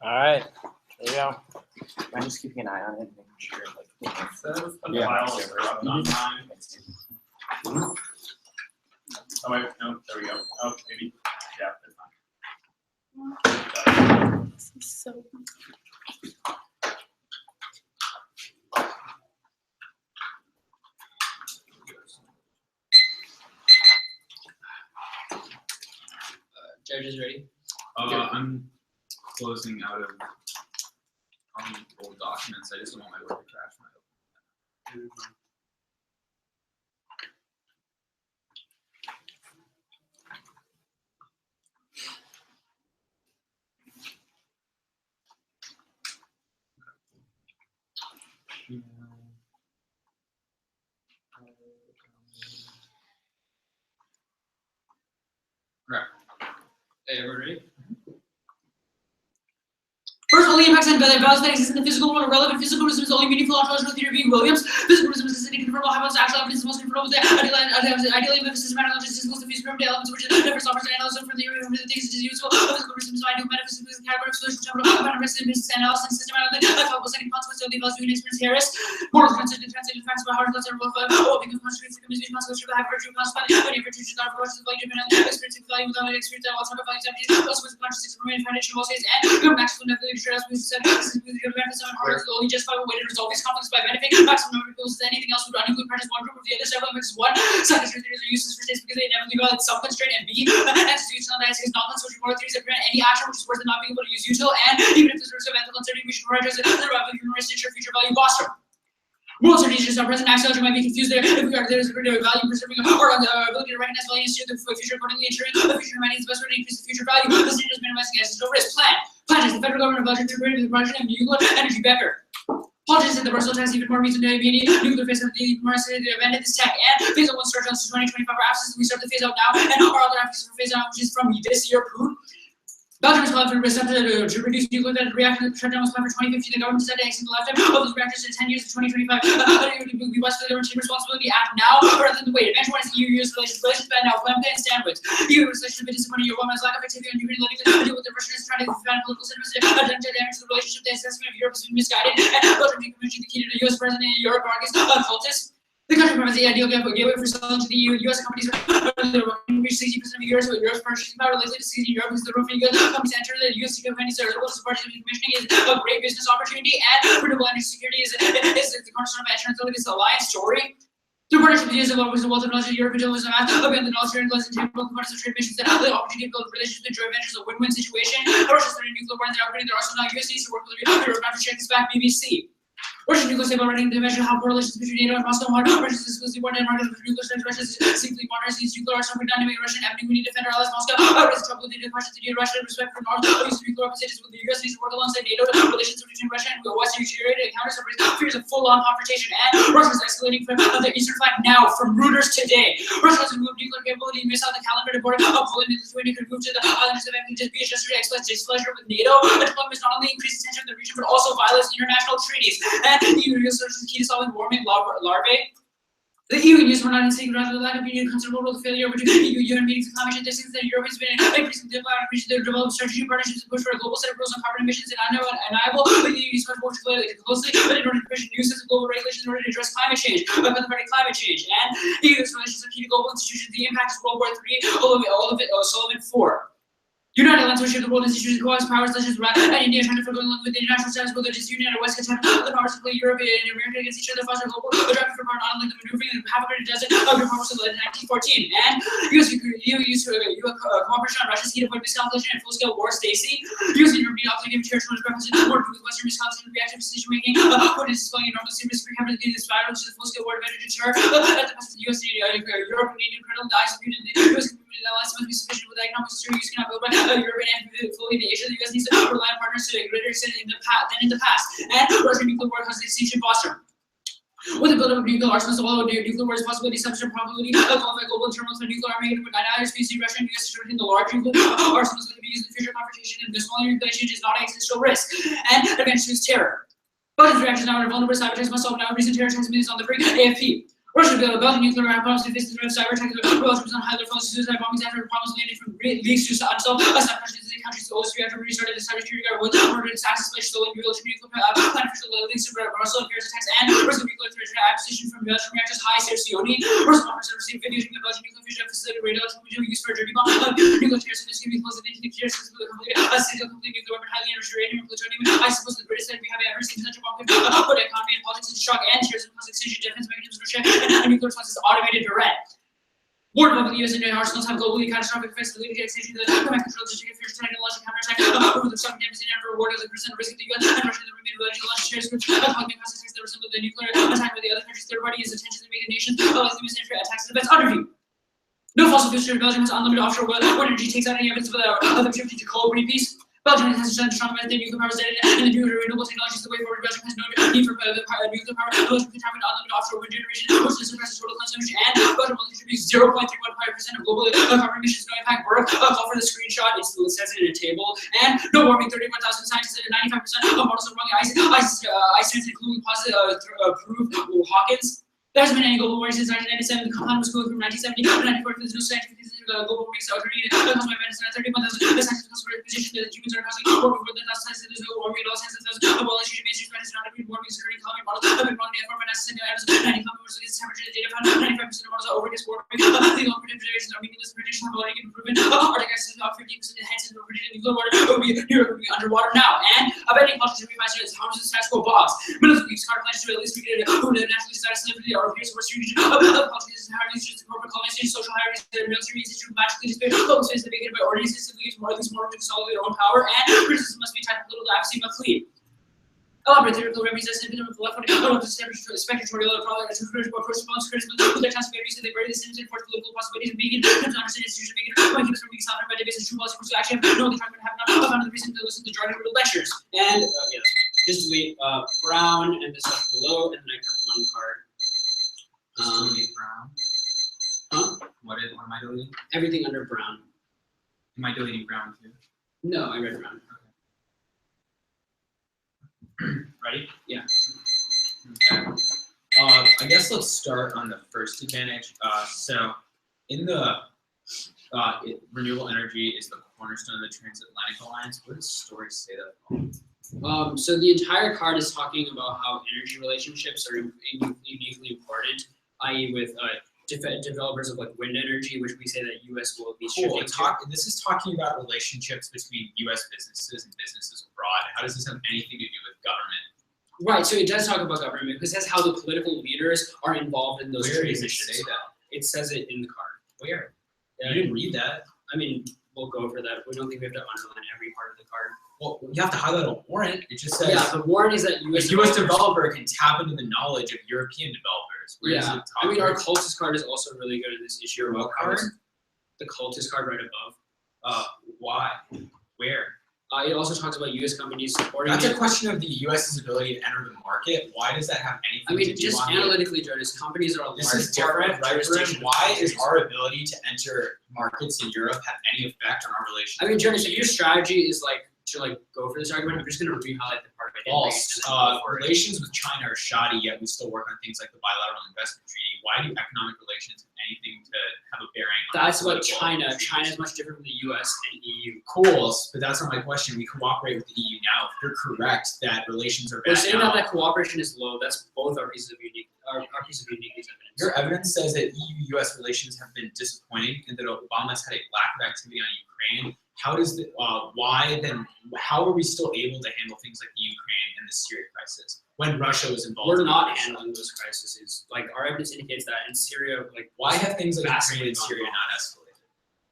All right, there you go. I'm just keeping an eye on it, making sure. Like, Says the Yeah. files are up on mine. Oh wait, no, there we go. Oh, maybe. Yeah, that's fine. This is so. Judge is ready. I'm closing out of old documents. I just don't want my work to crash when I open them. Hey, everyone ready? First, only impacts and values that exist in the physical world are relevant. Physical wisdom is only meaningful ontological theory being Williams. Physical wisdom is a confirmable hypothesis. Actual evidence is most confirmable. Ideally, emphasis mathematical disclose the physical elements which difference offers analysis from the area of the things is useful. Physical wisdom is ideal metaphysical category of solution temporal metaphysical business analysis systematically. Calculable second consequence of the values we experience Harris. Moral translated facts about how to consider both because consequences of community consequences have virtue consequently. When you virtue not forces value dependent experiencing value without experience that also values empty. Also with consciousness from financial losses and maximum negative as we said. Only just by a way to resolve these conflicts by benefiting maximum number of people. Anything else would unequally practice one group or the other. Several makes one. Psychiatry theories are useless for states because they inevitably violate self-constraint and B. Institutional analysis is not social moral theories that prevent any action which is worse than not being able to use util. And even if there's risk of ethical uncertainty, we should prioritize the revival of human rights to ensure future value foster. Moral certainty is just our present axiology might be confused there. If we are there is a greater value preserving our ability to recognize value and steer the future accordingly, ensuring the future humanity is the best way to increase the future value. This is minimizing existential risk. Plan is the federal government budget to create the project of nuclear energy Becker. Politics said the Brussels has even more reason to be any nuclear phase of the mercenary to abandon this tech and phase out 1 starts on 2025 for absence. We start the phase out now and our other absence for phase out, which is from this year. Belgium was planned for receptor to reduce nuclear reactor shutdown was planned for 2015. The government decided to extend the lifetime of those reactors to 10 years to 2025. We must the government take responsibility act now rather than the wait. Eventually, one is EU-US relations ban now. Plan and stand with. EU relations have been disappointing. Your woman's lack of activity on Ukraine letting them deal with the Russians trying to defend political sentiments to damage the relationship. The assessment of Europe has been misguided. And Belgium decommissioning the key to the US president in Europe argues cultists. The country provides the ideal gateway for selling to the EU. U.S. companies reach 60% of Europe's purchasing power likely to succeed in Europe because the European companies enter the U.S. companies are able to support decommissioning is a great business opportunity and renewable energy security is the cornerstone of this alliance story. Through partnership with the use of wealth and knowledge of Europe until was amassed, beyond the knowledge sharing and integral components of trade missions that have the opportunity to build relationships with joint ventures, a win-win situation. Russia's threatening nuclear war and they're upgrading their arsenal now. U.S. needs to work with Europe not to check this back. BBC. Russian nuclear stable running to measure how poor relations between NATO and Moscow are. Russia's exclusively war and market for nuclear strength. Russia's simply modernizing its nuclear arsenal. We're not doing Russian happening. We need to defend our allies. Moscow raise trouble with the questions to do Russia respect for North. Use nuclear oppositions with the US needs to work alongside NATO. Relations between Russia and Western deteriorated and counter some fears of full-on confrontation. And Russia's escalating from the eastern flank now from Reuters today. Russia has removed nuclear capability and missed out the calendar to border of Poland and Lithuania could move to the islands of Empty just be adjusted to express displeasure with NATO. The deployment not only increases tension in the region but also violates international treaties. And EU research is key to solving warming larvae. The EU and US were not in sync rather than lack of union considerable the failure of EU-UN meetings and climate change. This means that Europe has been increasing the diplomatic reach to develop strategic partnerships and push for a global set of rules on carbon emissions and undeniable. The EU is much more closely but in order to push new sets of global regulations in order to address climate change, climate change. And EU's relations are key to global institutions. The impact is World War III, all of it, Sullivan 4. United Alliance will share the world institutions co-ops powers such as Russia and India trying to forgo along with the international status quo that is union and West contempt the powers to play Europe and America against each other foster global driving for power not unlike the maneuvering and half a dozen of reforms in 1914 and US EU used cooperation on Russia's key to avoid miscalculation and full-scale war. Stacy US and European opportunity to territorial references to war with Western miscalculation and reactive decision making Putin is displaying enormous serious capability to spiral to the full-scale war advantage to deter at the best of the US and Europe and Indian credible the eyes of Putin the US alliance must be sufficient with economic security use cannot build by European and fully the Asia. The US needs to rely on partners to a greater extent than in the past. And Russian nuclear war has extinction foster. With the buildup of nuclear arsenals, although nuclear war is possibility, substantial probability of global terminals for nuclear army would neither species Russia and US in the large nuclear arsenals that can be used in future confrontation and the smaller nuclear exchange is not an existential risk. And advantage is terror. Putin's reactions now are vulnerable cyber attacks must solve now recent terror transmitters on the brink. AFP. Russia built a nuclear weapons to face the threat of cyber attacks. Belgium on high level suicide bombings after problems landed from leaks to unsolved. Some countries in the country's oldest reactor restarted the cybersecurity guard with murdered assassins by stolen nuclear plan official links to Russell affairs attacks and Russian nuclear threat acquisition from Belgian reactors. High Sercioni. Russian officers received videos from the Belgian nuclear fusion facility radiological video used for a dirty bomb. Nuclear terrorists is going to be close to the nuclear system with a complete nuclear weapon, highly enriched uranium and plutonium. I suppose the greatest threat we have ever seen such a bomb could put economy and politics into shock and terrorism cause extinction defense mechanisms for and nuclear response is automated direct. More above the U.S. and arsenals have globally catastrophic effects leading to extinction of the command control to take fierce technological counterattack over the stock devastating and reward of the percent risk of the U.S. and Russia that remain related to launch terrorist groups causing consequences that resemble the nuclear attack by the other countries. Third party is attention to make the nations like the U.S. attacks and events under review. No fossil fuel. Belgium has unlimited offshore oil energy, takes out any evidence of them shifting to coal, peace. Belgium has shown strong as the nuclear power is and the new renewable technologies the way forward. Belgium has no need for nuclear power. Belgium can tap into unlimited offshore wind generation, which is suppresses total consumption, and Belgium will contribute 0.315% of global carbon emissions. No impact work. Call for the screenshot. It says it in a table. And no warming. 31,000 scientists and 95% of models of wrong ice including positive proof Hawkins. There has been any global warming since 1997. The compound was cooled from 1970 to 1940. There's no scientific reason global warming is occurring. Caused by Peninsula 31,000. The scientific position that humans are causing warming for the science. There's no warming at all. Science does well as you mainstream science is not agreed. Warming is occurring. Climate models have been wrongly informed by NASA. 90 climate models against temperature data found 95% of models are over this warming. Legal predictions are meaningless. Predictions have already been proven. Arctic ice is about 50% enhanced and predicted nuclear water will be Europe will be underwater now. And abetting politics will be found as harms the status quo boss. Military use carbon pledges to at least be good who live naturally status celebrity or appears worse region. Politics is hierarchies just corporate colonization, social hierarchies, their military institute magically disappear. Global space is vacant by ordinances simply gives more at least more to consolidate their own power, and criticism must be tied with little to absolute but clean. Elaborate theoretical remedies as independent of the left one, spectatorial approach to response criticism with their task of every they bury the sins and force political possibilities and begin to understand institutions begin to keep us from being sovereign by the basis of true policy pursuit action. No, they have not found the reason to listen to jargon riddle lectures. And just delete Brown and the stuff below, and then I cut one card. Delete Brown. Huh? What am I deleting? Everything under Brown. Am I deleting Brown too? No, I read Brown. Ready? Yeah. Okay. I guess let's start on the first advantage. So in the renewable energy is the cornerstone of the transatlantic alliance. What does story say that? So the entire card is talking about how energy relationships are uniquely important, i.e. with developers of like wind energy, which we say that U.S. will be shifting to. This is talking about relationships between U.S. businesses and businesses abroad. How does this have anything to do with government? Right, so it does talk about government because that's how the political leaders are involved in those Where does it transitions. say that? It says it in the card. Where? Yeah. You didn't read that. I mean, we'll go over that. We don't think we have to underline every part of the card. Well, you have to highlight a warrant. It just says Yeah, the warrant is that a U.S. developer can tap into the knowledge of European developers. Where does it talk I mean, our about? cultist card is also really good in this issue. Your what card? The cultist card right above. Why? Where? It also talks about U.S. companies supporting That's it. a question of the U.S.'s ability to enter the market. Why does that have anything I mean, to do just on analytically, Jonas, companies are a This large is different, part of right? jurisdiction. Why is our ability to enter markets in Europe have any effect on our relationship? I mean, Jonas, if your strategy is like to like go for this argument, I'm just going to re-highlight the part I didn't read False. and then go for it. Relations with China are shoddy, yet we still work on things like the bilateral investment treaty. Why do economic relations have anything to have a bearing on That's about political China. treaties? China is much different from the U.S. and EU. Cool, but that's not my question. We cooperate with the EU now. If you're correct that relations are We're bad saying now, that cooperation is low. That's both our pieces of unique, our piece of unique evidence. your evidence says that EU-US relations have been disappointing and that Obama's had a lack of activity on Ukraine. How does the why then? How are we still able to handle things like the Ukraine and the Syria crisis when Russia was involved? We're in not this? handling those crises. Like our evidence indicates that in Syria, like Why have things like vastly Ukraine and gone Syria wrong. not escalated?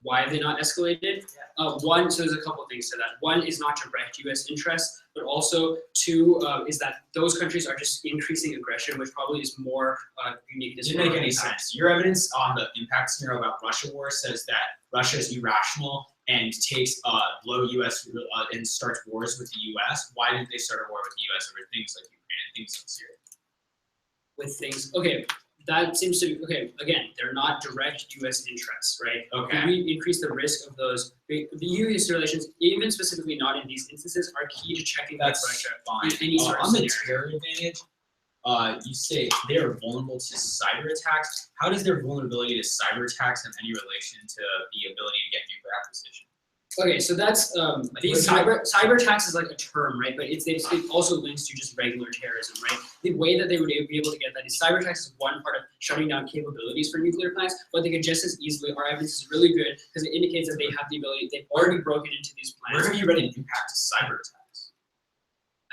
Why have they not escalated? One, so there's a couple of things to that. One is not direct U.S. interests, but also two is that those countries are just increasing aggression, which probably is more unique. It didn't make any sense. Your evidence on the impact scenario about Russia war says that Russia is irrational and takes low U.S. And starts wars with the U.S. Why didn't they start a war with the U.S. over things like Ukraine and things like Syria? With things, okay, that seems to be, okay, again, they're not direct U.S. interests, right? Okay. If we increase the risk of those, the U.S. relations, even specifically not in these instances, are key to checking with That's Russia fine. in any sort of On the scenario. terror advantage, you say they are vulnerable to cyber attacks. How does their vulnerability to cyber attacks have any relation to the ability to get nuclear acquisition? Okay, so that's these cyber attacks is like a term, right? But it also links to just regular terrorism, right? The way that they would be able to get that is cyber attacks is one part of shutting down capabilities for nuclear plants, but they could just as easily. Our evidence is really good because it indicates that they have the ability. They've already broken into these plants. Where have you read an impact to cyber attacks?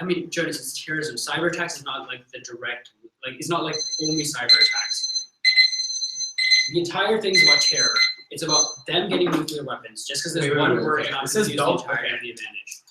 I mean, Jonas, it's terrorism. Cyber attacks is not like the direct, like it's not like only cyber attacks. The entire thing is about terror. It's about them getting nuclear weapons. Just because there's one word, okay. not This says confuse the don't- entirety okay. of the advantage.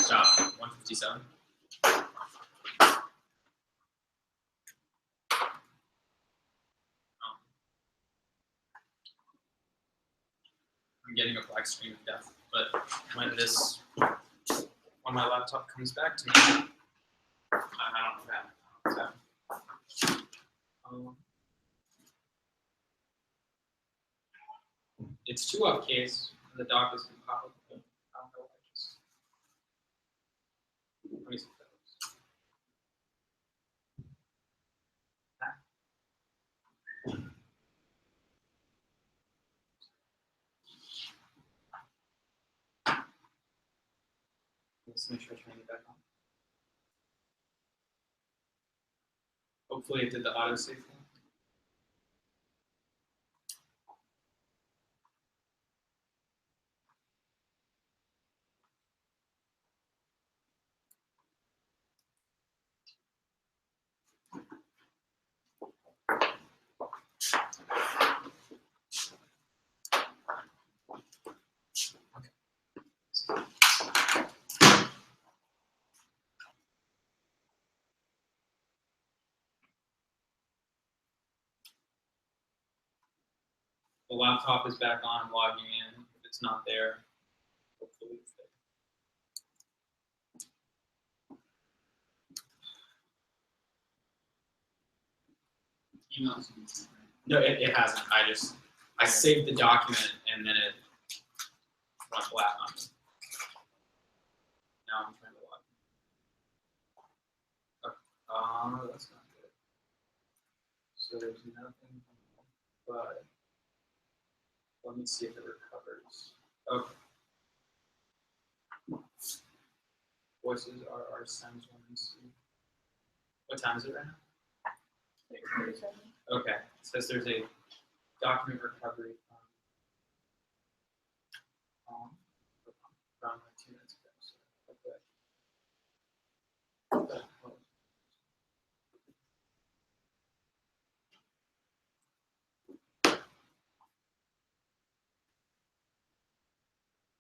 Stop. 157. I'm getting a black screen of death, but when my laptop comes back to me, I don't know that. It's too up case, and the dock is too powerful. I don't know why I just. Let me see if that works. Let's make sure I turn it back on. Hopefully it did the autosave thing. The laptop is back on, logging in. If it's not there, hopefully it's there. Emails. No, it hasn't. I saved the document and then it went black on me. Now I'm trying to log in. Okay. That's not good. So there's nothing, but let me see if it recovers. Okay. Voices are sounds 1 and 2. What time is it right now? Okay. It says there's a document recovery from 2 minutes ago. So, okay.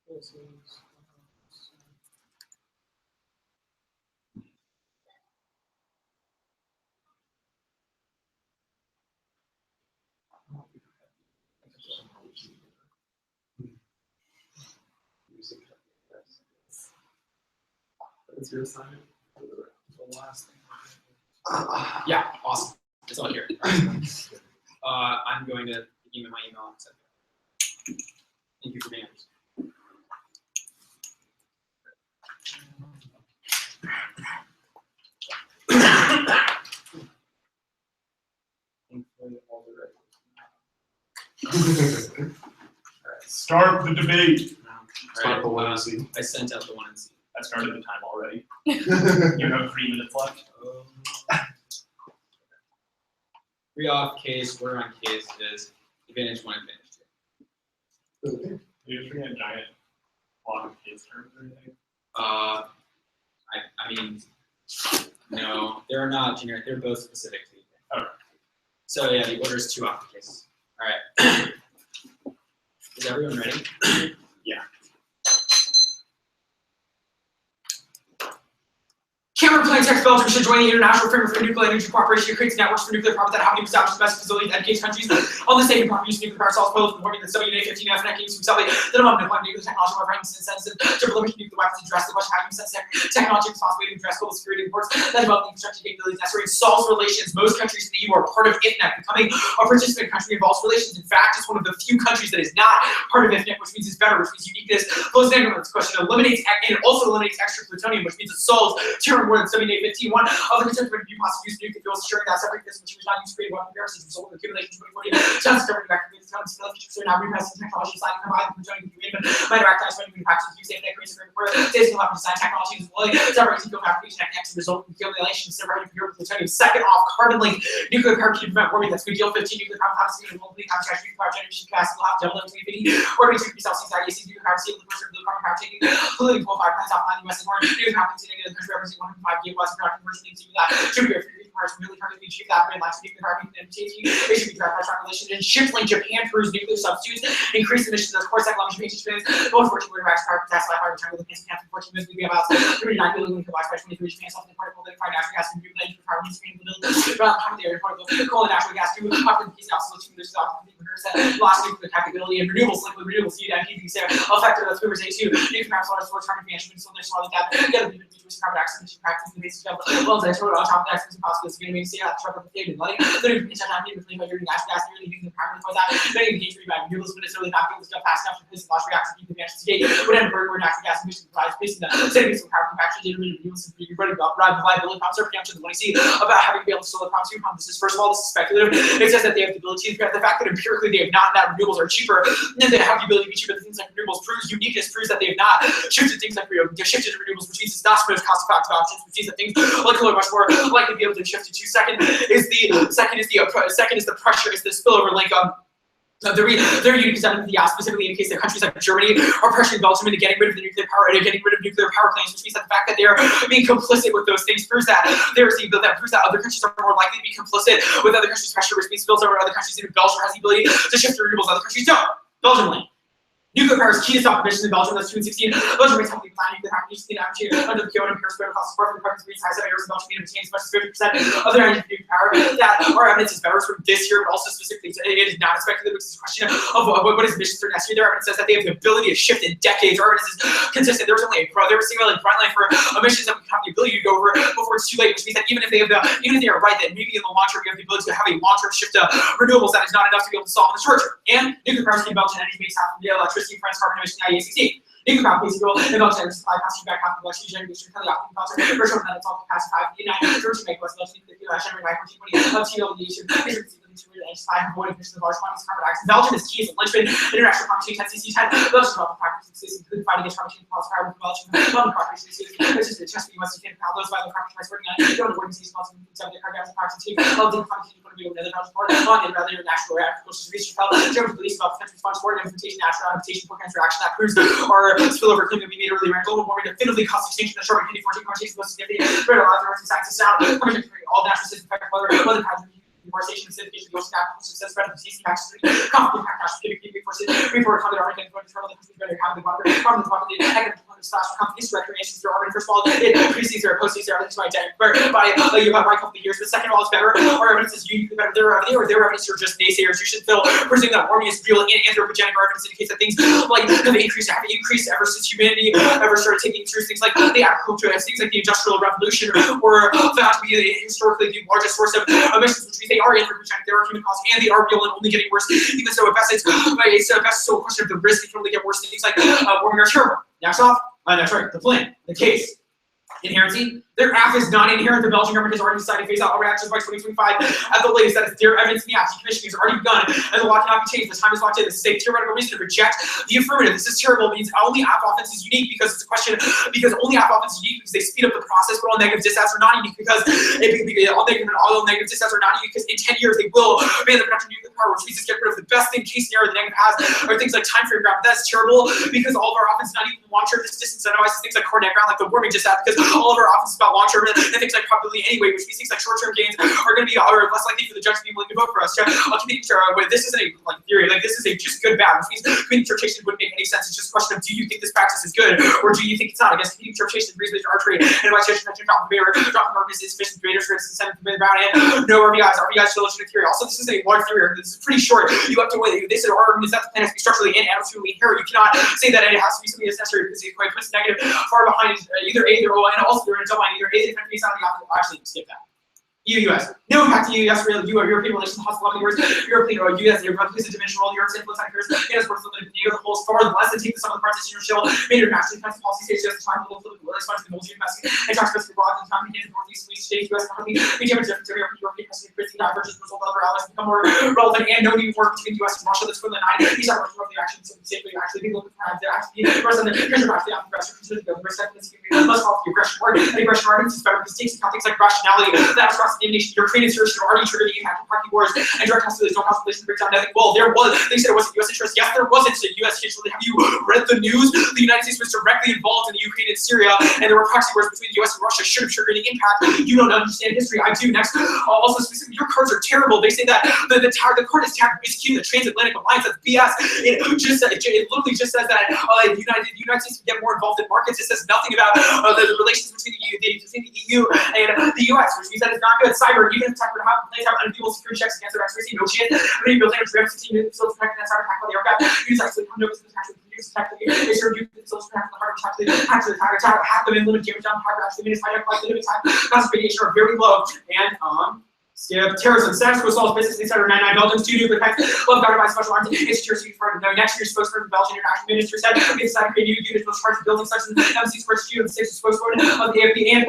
This is, That's your assignment for the last thing. Yeah, awesome. It's all here. I'm going to email my email and send it. Thank you for being here. Thankfully, all the Start the debate. Alright, the one and see. I sent out the one and see. I started the time already. You have 3 minutes left. Three off case, order on case is advantage 1, advantage 2. Okay. You're just bringing a giant block of case terms or anything. I mean, no, they're not generic. They're both specific to each thing. Okay. So yeah, the order is 2 off the case. All right. Is everyone ready? Cameron Plantex Belgium should join the International Framework for Nuclear Energy Cooperation to create networks for nuclear power that have been established domestic facilities that educate countries on the safe and proper use of nuclear power solves both warming the WNA-15F and games to accelerate the development of nuclear technology while bringing sensitive to proliferate nuclear weapons to address the question of how you sensitive technology responsibility to address global security imports that develop the infrastructure capabilities necessary to solve relations. Most countries in the EU are part of IFNEC, becoming a participant country involves relations. In fact, it's one of the few countries that is not part of IFNEC, which means it's better, which means uniqueness. Close the question eliminates and also eliminates extra plutonium, which means it solves terror more than WNA-15. One of the concerns when you possibly use nuclear fuels, ensuring that separate this which was not used to create weapon comparisons result in accumulation of 2040. Chance discovered back to the future, so now repressing technology design combined with plutonium agreement might recognize when manufacturers use safe and increase the where states can leverage design technology as well. Separating fuel fabrication techniques and result in accumulation separating pure plutonium. Second off, carbon link nuclear power can prevent warming. That's good deal 15 nuclear power capacity and multiple contract nuclear power generation capacity will have double in 2050. Orbiting 2 degrees Celsius IAC nuclear power seal the first blue carbon power taking polluting 12 plants offline the US and more nuclear power continuing in the country representing 105 gigawatts of production commercially to that should be a free commerce really hard to achieve that brain lines nuclear power and changing it should be driven by strong relations and shift link Japan Peru's nuclear substitutes increase emissions as course economic change Japan's going 14 million racks power Tesla power China with against 14 million we have about 39 million kilowatts by 23 Japan something particle that find natural gas and nuclear energy power needs to be around half the area particle coal and natural gas to offer the piece also to there's lost nuclear capability and renewables liquid renewables heat and heat effective as we were saying too nuclear power source for carbon management so there's one that get the carbon dioxide emission practice the basis of well as I told on top of that it's possible it's going to make say that trouble with David like there is a time with like natural gas nearly using the carbon for that many engaged by renewables but it's really not doing stuff fast enough to place lost reactor keep the advantage today whatever where natural gas emissions provides based on the savings of carbon capture data renewables and running about reliability pumps or preemption when I see about having to be able to solar pumps two pumps this is first of all this is speculative it says that they have the ability to the fact that empirically they have not that renewables are cheaper and they have the ability to be cheaper than things like renewables proves uniqueness proves that they have not shifted things like shifted to renewables which means it's not the most cost effective options which means that things like are much more likely to be able to shift to second is the pressure is the spillover link they're using specifically in case that countries like Germany are pressuring Belgium into getting rid of the nuclear power and getting rid of nuclear power plants, which means that the fact that they're being complicit with those things proves that that proves that other countries are more likely to be complicit with other countries' pressure, which means spills over other countries. Even Belgium has the ability to shift to renewables, other countries don't. Belgium lane. Nuclear power is key to stop emissions in Belgium. That's 2016. Belgium makes healthy plan nuclear power using the energy under the Kyoto and Paris Protocol support for the carbon green size of areas in Belgium to maintain as much as 50% of their energy nuclear power. That our evidence is better from this year, but also specifically it is not expected. Which is a question of what is emissions for next year. Their evidence says that they have the ability to shift in decades. Our evidence is consistent. There was only there was single bright line for emissions that we have the ability to go over before it's too late. Which means that even if they are right, that maybe in the long term you have the ability to have a long term shift to renewables that is not enough to be able to solve in the short term. And nuclear power in Belgium energy makes half of the electricity France carbon emissions. IACC. Nuclear power plays a role in Belgium supply capacity back half of electricity generation currently operating Belgium. Virtual that it's all capacity 5 United Church make West Belgium nuclear generation by 1420 of TLDation. Avoiding emissions of large quantities of carbon dioxide. Belgium is key as a linchpin international carbon 10 CC10. Belgium developed practices including fighting against carbon policy power with Belgium. Belgium cooperation is this is the test we must defend how those by the carbon price working on it. Don't avoid these policies of the carbon dioxide power to Belgium continue to be another Belgian board on and rather international reactor which is research German police about the country's funds for implementation natural adaptation for interaction that proves our spillover claim that we made earlier and global warming definitively caused extinction of short and 14 conversations most significant for a lot of scientists now coming to all natural systems effect weather patterns deforestation, acidification, the ocean action, success spread of disease, taxes, conflict, impact, cubic, forces, report, conduct, armament, and control the country better, having the water, farm the property, economic slash companies to recreations through Arvin. First of all, it precedes or postdates their evidence by you have by a couple of years, but second of all, it's better. Our evidence is uniquely better. Their evidence are just naysayers. You should still presume that warming is real and anthropogenic. Our evidence indicates that things like have increased ever since humanity ever started taking through things like the agriculture, things like the Industrial Revolution, or found to be historically the largest source of emissions, which we say are anthropogenic. They are human caused, and they are real and only getting worse. Even so, at best, it's still a question of the risk. It can only get worse. Things like warming are terrible. Next off, that's right. The plan, the case. Inherency. Their act is not inherent. The Belgian government has already decided to phase out all reactions by 2025 at the latest. That is their evidence in the act. Decommissioning has already begun, and the law cannot be changed. The time is locked in. This is a theoretical reason to reject the affirmative. This is terrible. It means only app offense is unique because it's a question, because only app offense is unique because they speed up the process, but all negative dissets are not unique because all negative dissets are not unique because in 10 years they will ban the production of nuclear power, which means to get rid of the best thing case scenario the negative has, or things like time frame graph. That's terrible because all of our offense is not even long-term. This disincentivizes things like coordinate ground, like the warming dissat, because all of our offense is about long-term and things like probability anyway, which means things like short-term gains are going to be less likely for the judge to be willing to vote for us. But this isn't a theory. Like this is a just good bad, which means community interpretation wouldn't make any sense. It's just a question of do you think this practice is good or do you think it's not? I guess community interpretation agrees with archery and vice judge drop the mark is insufficient graders for instance and about it. No RBIs still legitimate theory. Also, this is a large theory. This is pretty short. You have to wait. They said our argument is that the plan has to be structurally and absolutely inherent. You cannot say that it has to be something that's necessary because it puts negative far behind either A, either O, and also they're in a double line. Either A, the country is on the opposite. Actually, skip that. EU-US. No impact to EU-US, European relations, hostile loving words, European or US, Europe plays a dimensional role, Europe's influence on affairs, and its worth limited to the whole far less than take the sum of the parts of shell, major national defense policy states, just time, political response to the multitude of message, and talks about the broad and common hands of Northeast Swedes, states, US economy, the difference of European presidency, Christy divergence, result of other allies become more relevant, and no new war between US and Russia, that's from the 9. These are much more of the actions of the state, actually, people have to actually, the rest of the here's actually after pressure, consider the must call the aggression word, and aggression arguments is better because it takes account things like rationality, that across the nation, Ukraine should have already triggered the impact of party wars and direct hostilities, no constellation breakdown. Nothing. Well, there was. They said it wasn't U.S. interest. Yes, there wasn't U.S. interest. Have you read the news? The United States was directly involved in the Ukraine and Syria, and there were proxy wars between the U.S. and Russia. Should have triggered the impact. You don't understand history. I do. Next, also specifically, your cards are terrible. They say that the card is tagged miscue, the transatlantic alliance. That's BS. It literally just says that the United States can get more involved in markets. It says nothing about the relations between the EU and the U.S., which means that it's not good. Cyber, even if would have plays have unviewable security checks against their accuracy, no chance. When you build later, 315 minutes, still protecting that cyber attack by the aircraft. Use actually come notice the attack with use tactically. They sure do still protect the hard attack. Actually, the attack, half them in limit damage down, hard actually minutes, high like limit time. Cost of radiation are very low. And skip terrorism. Status quo solves business insider 99 Belgians, 2 nuclear packs. Love guarded by special arms. Insecurity for next year's spokesperson, Belgian International Minister said we decided to create new units most charged with building such as the MC Sports Q and 6 spokesperson of the AFP and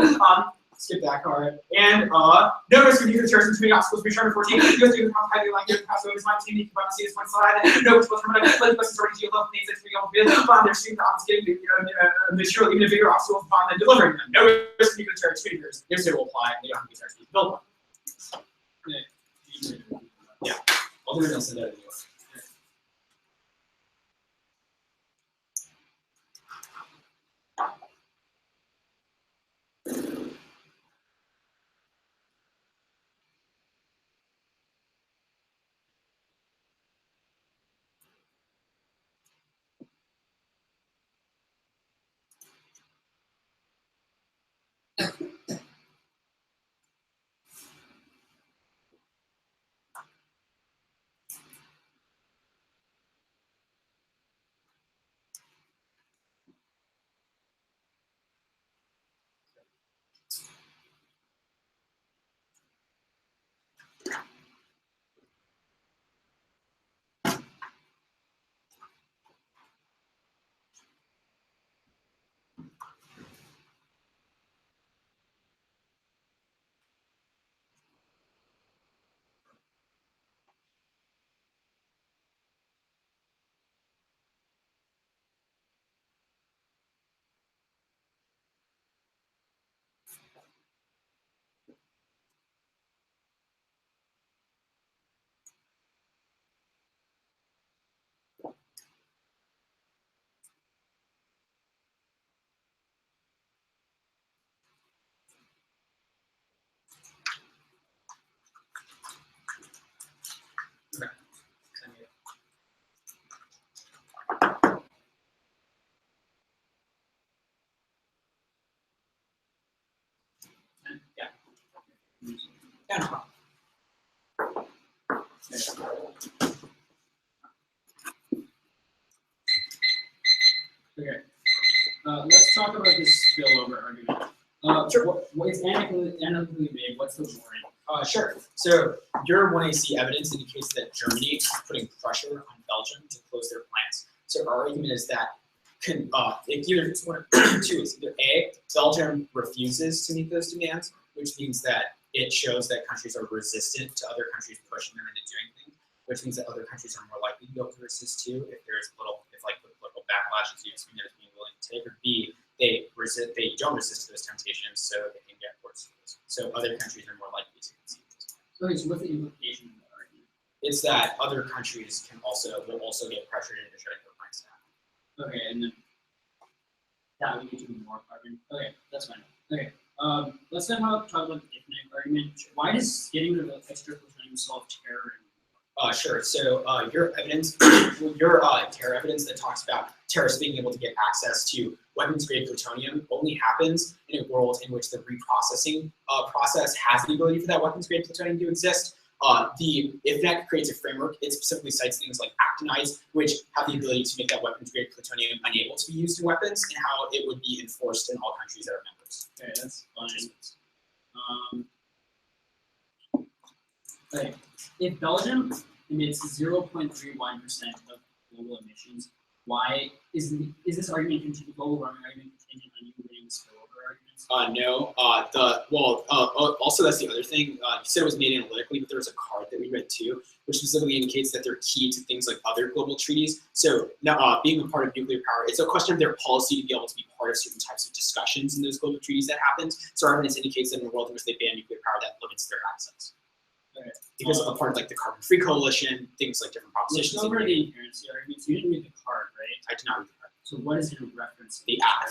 skip that card. And no risk of nuclear terrorism, too many obstacles to return to 14. You guys do the highly like your pass over this my team, you can see this one slide. No which was from but questions already you love things that we all feel on their student office getting material, even a bigger obstacle upon than delivering them. No risk of nuclear terrorism, 2 years. If they will apply, they don't have to be charged to build one. Yeah. I'll do it, I'll send that anyway. Yeah, no problem. Okay. Let's talk about this spillover argument. What is analytically made? What's the warrant? Sure. So your 1AC evidence indicates that Germany is putting pressure on Belgium to close their plants. So our argument is that it's one of two. It's either A, Belgium refuses to meet those demands, which means that it shows that countries are resistant to other countries pushing them into doing things, which means that other countries are more likely to be able to resist too if there's like the political backlash is something that is being willing to take, or B, they don't resist those temptations, so they can get worse. So other countries are more likely to concede this. Okay, so what's the implication of that argument? It's that other countries will also get pressured into shutting their plants down. Okay, and then that would get to more argument. Okay, that's fine. Okay, let's then talk about the infinite argument. Why does getting rid of extra plutonium solve terror? Sure. So your evidence, your terror evidence that talks about terrorists being able to get access to weapons-grade plutonium only happens in a world in which the reprocessing process has the ability for that weapons-grade plutonium to exist. The IFNEC creates a framework. It specifically cites things like actinides, which have the ability to make that weapons-grade plutonium unable to be used in weapons, and how it would be enforced in all countries that are members. Okay, that's fine. Okay, if Belgium emits 0.31% of global emissions, why is this argument global warming argument contingent on you winning spillover arguments? No. Also that's the other thing. You said it was made analytically, but there was a card that we read too, which specifically indicates that they're key to things like other global treaties. So now, being a part of nuclear power, it's a question of their policy to be able to be part of certain types of discussions in those global treaties that happens. So our evidence indicates that in a world in which they ban nuclear power, that limits their access. Okay. Because of a part of like the carbon-free coalition, things like different propositions. Over the inherency arguments, you didn't read the card, right? I did not read the card. So what is your reference? The app.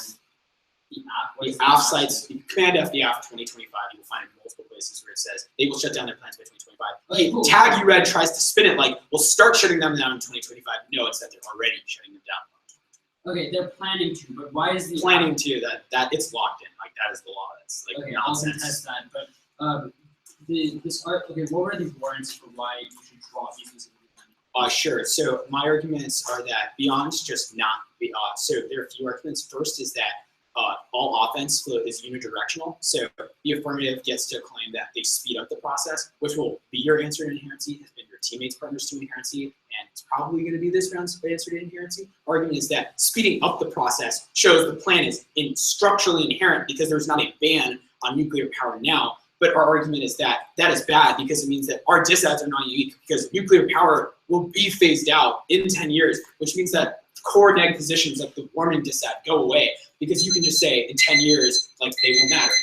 The app. The app cites Command F the app 2025. You will find it in multiple places where it says they will shut down their plants by 2025. Okay, cool. Tag you read tries to spin it like we'll start shutting them down in 2025. No, it's that they're already shutting them down. Okay, they're planning to, but why is the planning to that it's locked in? Like that is the law. That's like okay, nonsense. I'll test that, but okay, what were the warrants for why you should draw these specifically? Sure. So my arguments are that beyond just not so there are a few arguments. First is that all offense flow is unidirectional. So the affirmative gets to claim that they speed up the process, which will be your answer to inherency, has been your teammates' partners to inherency, and it's probably going to be this round's answer to inherency. Argument is that speeding up the process shows the plan is structurally inherent because there's not a ban on nuclear power now. But our argument is that that is bad because it means that our disads are not unique because nuclear power will be phased out in 10 years, which means that core neg positions like the warming disad go away because you can just say in 10 years, like they won't matter.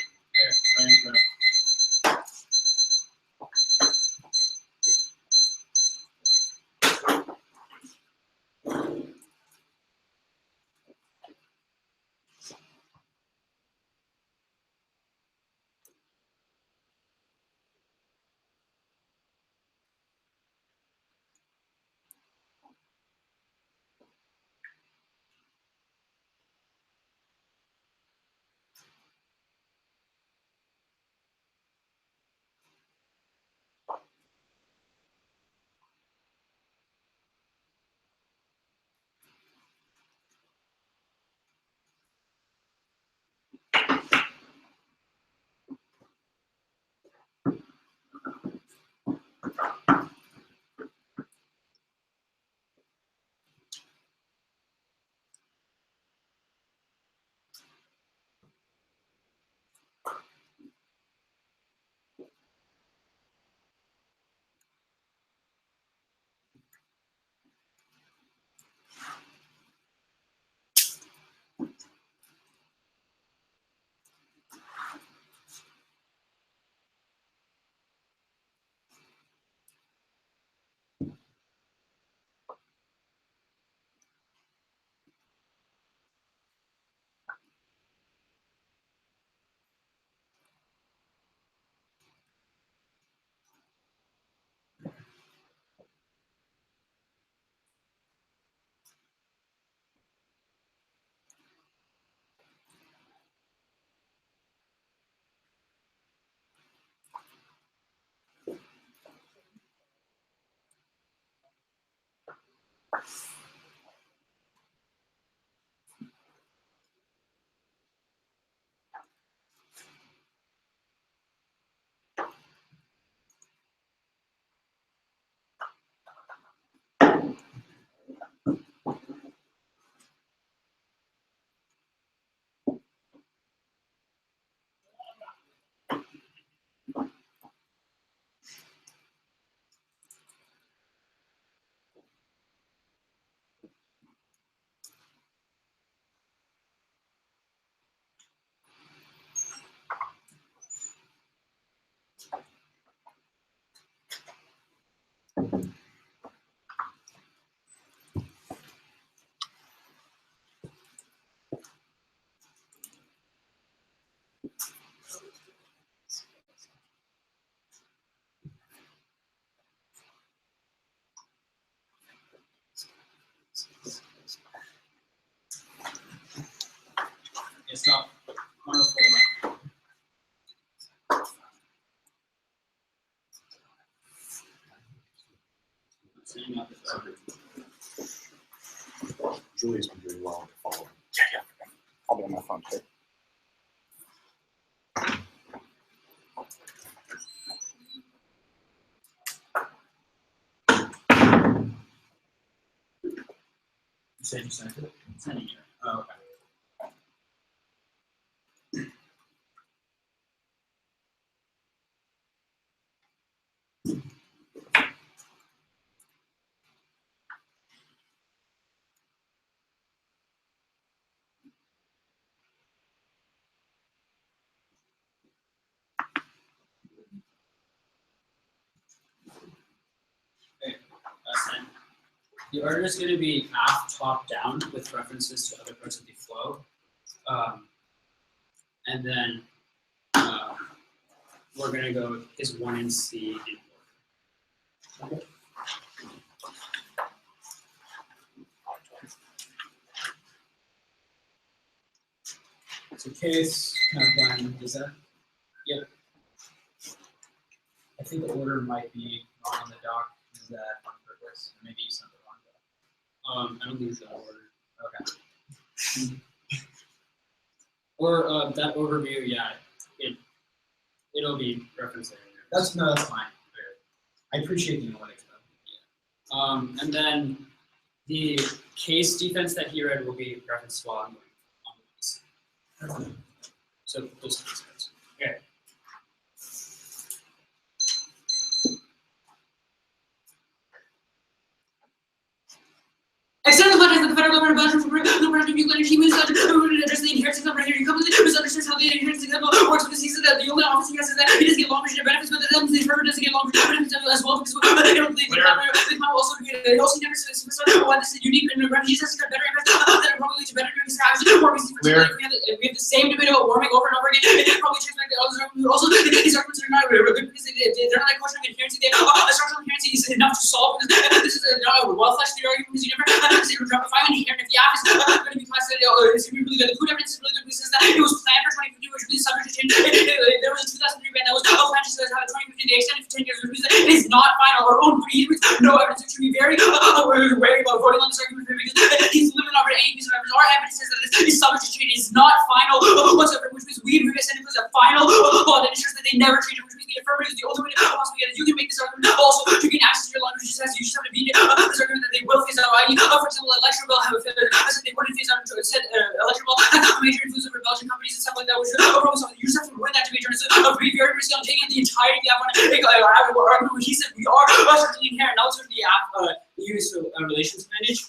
Setting up this argument. Julie's been doing well to follow. I'll be on my phone too. You said you sent it? Sending it. Oh, okay. Send. The order is going to be half top down with references to other parts of the flow. And then we're going to go is 1 and C in order. Okay. So case kind of blind, is that? Yep. I think the order might be wrong on the doc. Is that on purpose? Maybe you sent the wrong doc. I don't think it's that order. Okay. Or that overview, yeah, it'll be referenced there. That's fine. I appreciate the analytics though. And then the case defense that he read will be referenced while I'm going on this. So those are the steps. Okay. External budget of the federal government budget for the production of nuclear energy means that address the inheritance number here. He completely misunderstands how the inheritance example works because he said that the only office he has is that he doesn't get long-term benefits, but that the firm doesn't get long-term benefits as well because they don't think they also get it. Also never says why this is unique and he just has to get better impacts that are probably to better impacts we have the same debate about warming over and over again. It probably changed like also these arguments are not good because they're not like question of inherency. They have structural inherency is enough to solve because this is a well-fleshed theory argument because you never if I want to hear if the app is going to be classified, it's going to be really good. The food evidence is really good because it says that it was planned for 2050, which means subject to change. There was a 2003 ban that was planned to have a 2050, they extended for 10 years, which means that it is not final. Our own food eaters, no evidence, which should be very wary about voting on this argument because he's living over any piece of evidence. Our evidence says that this is subject to change. It is not final whatsoever, which means we extended as a final law that ensures that they never change it, which means the affirmative is the ultimate possible get it. You can make this argument also to gain access to your language. You just have to be this argument that they will face out. I.e., for example, electrical bill have they wouldn't face out until it said electrical have major influence over Belgian companies and stuff like that, which you just have to win that debate. It's be very risky on taking the entirety of the app on argument where he said we are certainly inherent. Now let's go to the app use relations manage.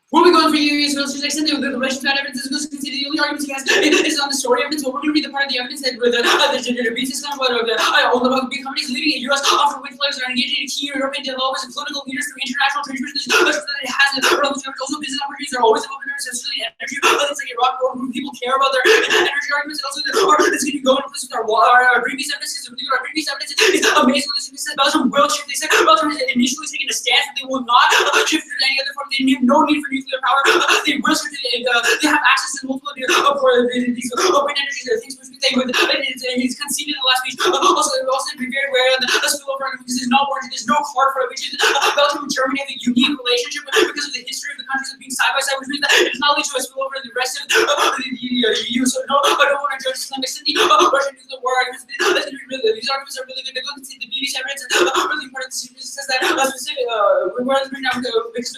We'll be going for you, so let's just extend the relation to that evidence. Is going to consider the only arguments he has is on the story evidence, but we're going to read the part of the evidence that with the beat system about the big companies leading the U.S. offshore wind players are engaging in key European developers and political leaders through international trade agreements. That it has also business opportunities are always open, especially energy. Things like Iraq, where people care about their energy arguments, and also it's going to be going to place with our previous evidence. Our previous evidence is amazing. This says Belgium will shift. They said Belgium has initially taken a stance that they will not shift to any other form. They have no need for nuclear power. They will shift it. They have access to multiple for these open energies things which they would. He's conceded in the last speech. Also be very wary of the spillover argument because there's no warranty. There's no card for it, which is Belgium and Germany have a unique relationship because of the history of the countries of being side by side, which means that it does not lead to a spillover in the rest of the EU. So no, I don't want to judge Islam. I said the Russian nuclear war arguments. These arguments are really good. They're going to see the BBC evidence and really part of the series says that specific we're bring down because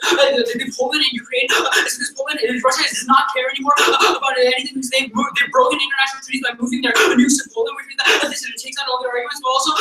Poland and Ukraine. This Poland and Russia does not care anymore about anything because they've broken international treaties by moving their nukes to Poland, which means that this takes out all their arguments, but also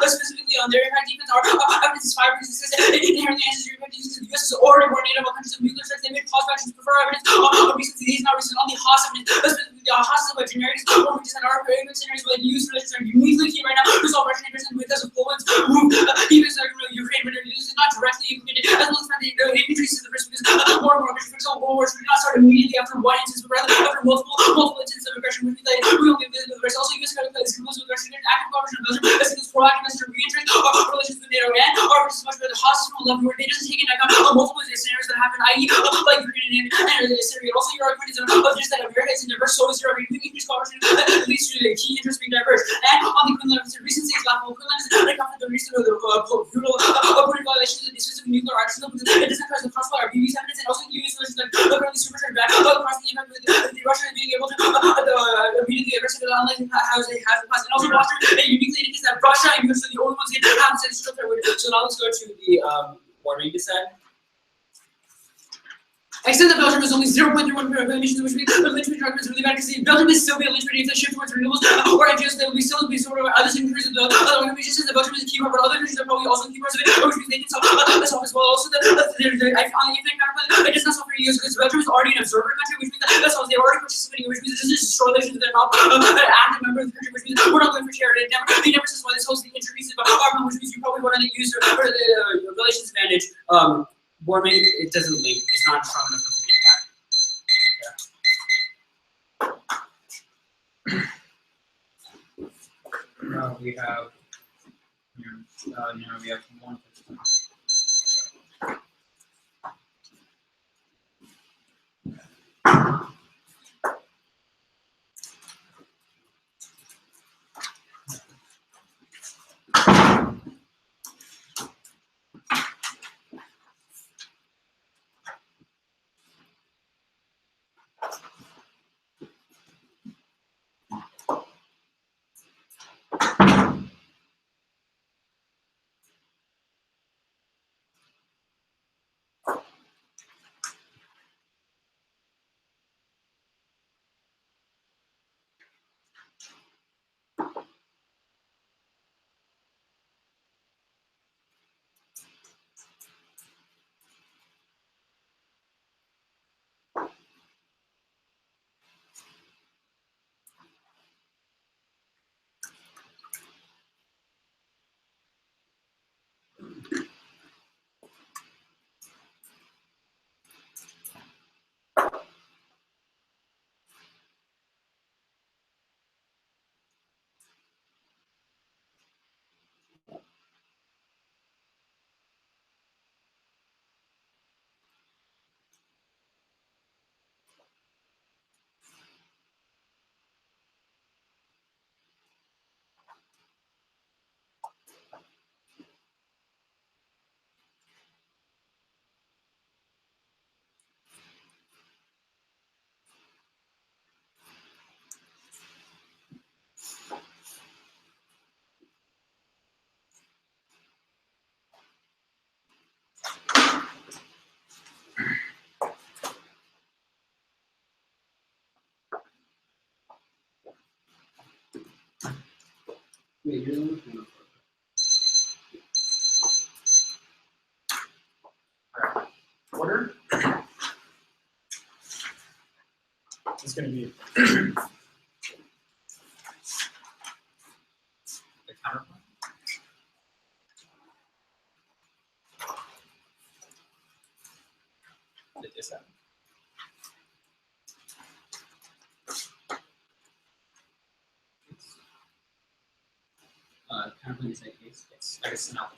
specifically on their impact defense. Our evidence is fire because it says that inherently answers your impact defense. The U.S. is already more native on countries of nuclear threats. They made cause factions prefer evidence recently. These not recent on the Haas evidence, specifically the Haas is about generics, which is that our argument scenarios will use relations are uniquely key right now to solve Russian interests because of Poland's move. Even Ukraine, but it is not directly included, as well as that it increases the risk because more and more countries, for example, World War II did not start immediately after one instance, but rather after multiple instances of aggression. We only live with the rest. Also, U.S. is conclusive with Russia. Active cooperation with Belgium, as it's proactive as to re-entry relations with NATO and our is much better. The hostage from level where they doesn't take into account multiple scenarios that happen, i.e., like Ukraine and Syria. Also, your argument is just that America is in diverse, so is your increased cooperation that leads to the key interest between diverse. And on the Greenland, recent states laughable Greenland is like after the recent brutal violations of the specific nuclear arsenal, it doesn't cause the crossfire or BB evidence, and also US solutions like currently supercharged back across the impact with the Russia being able to immediately address it unlike how they have in the past, and also Russia uniquely indicates that Russia and US are the only ones getting half the structure. So now let's go to the warming descent. Except that Belgium is only 0.31% of emissions, which means the lynching drug is really bad because Belgium is still be a lynching if they shift towards renewables or NGOs. They will be still be sort of other countries of the other organizations. That Belgium is a key part, but other countries are probably also key parts of it, which means they can solve this as well. Also, I found the effect counterpart. It does not solve for US because Belgium is already an observer country, which means that's how they're already participating, which means this is destroy relations. They're not an active member of the country, which means we're not going for charity. They never says why this holds the introducing argument, which means you probably want to use or the relations advantage. Warming, it doesn't link. It's not strong enough of an impact. We have, we have one. Wait, you're looking for Order? It's gonna be The counterpart. The dissent. counterpoint in that case. Yes, I guess not.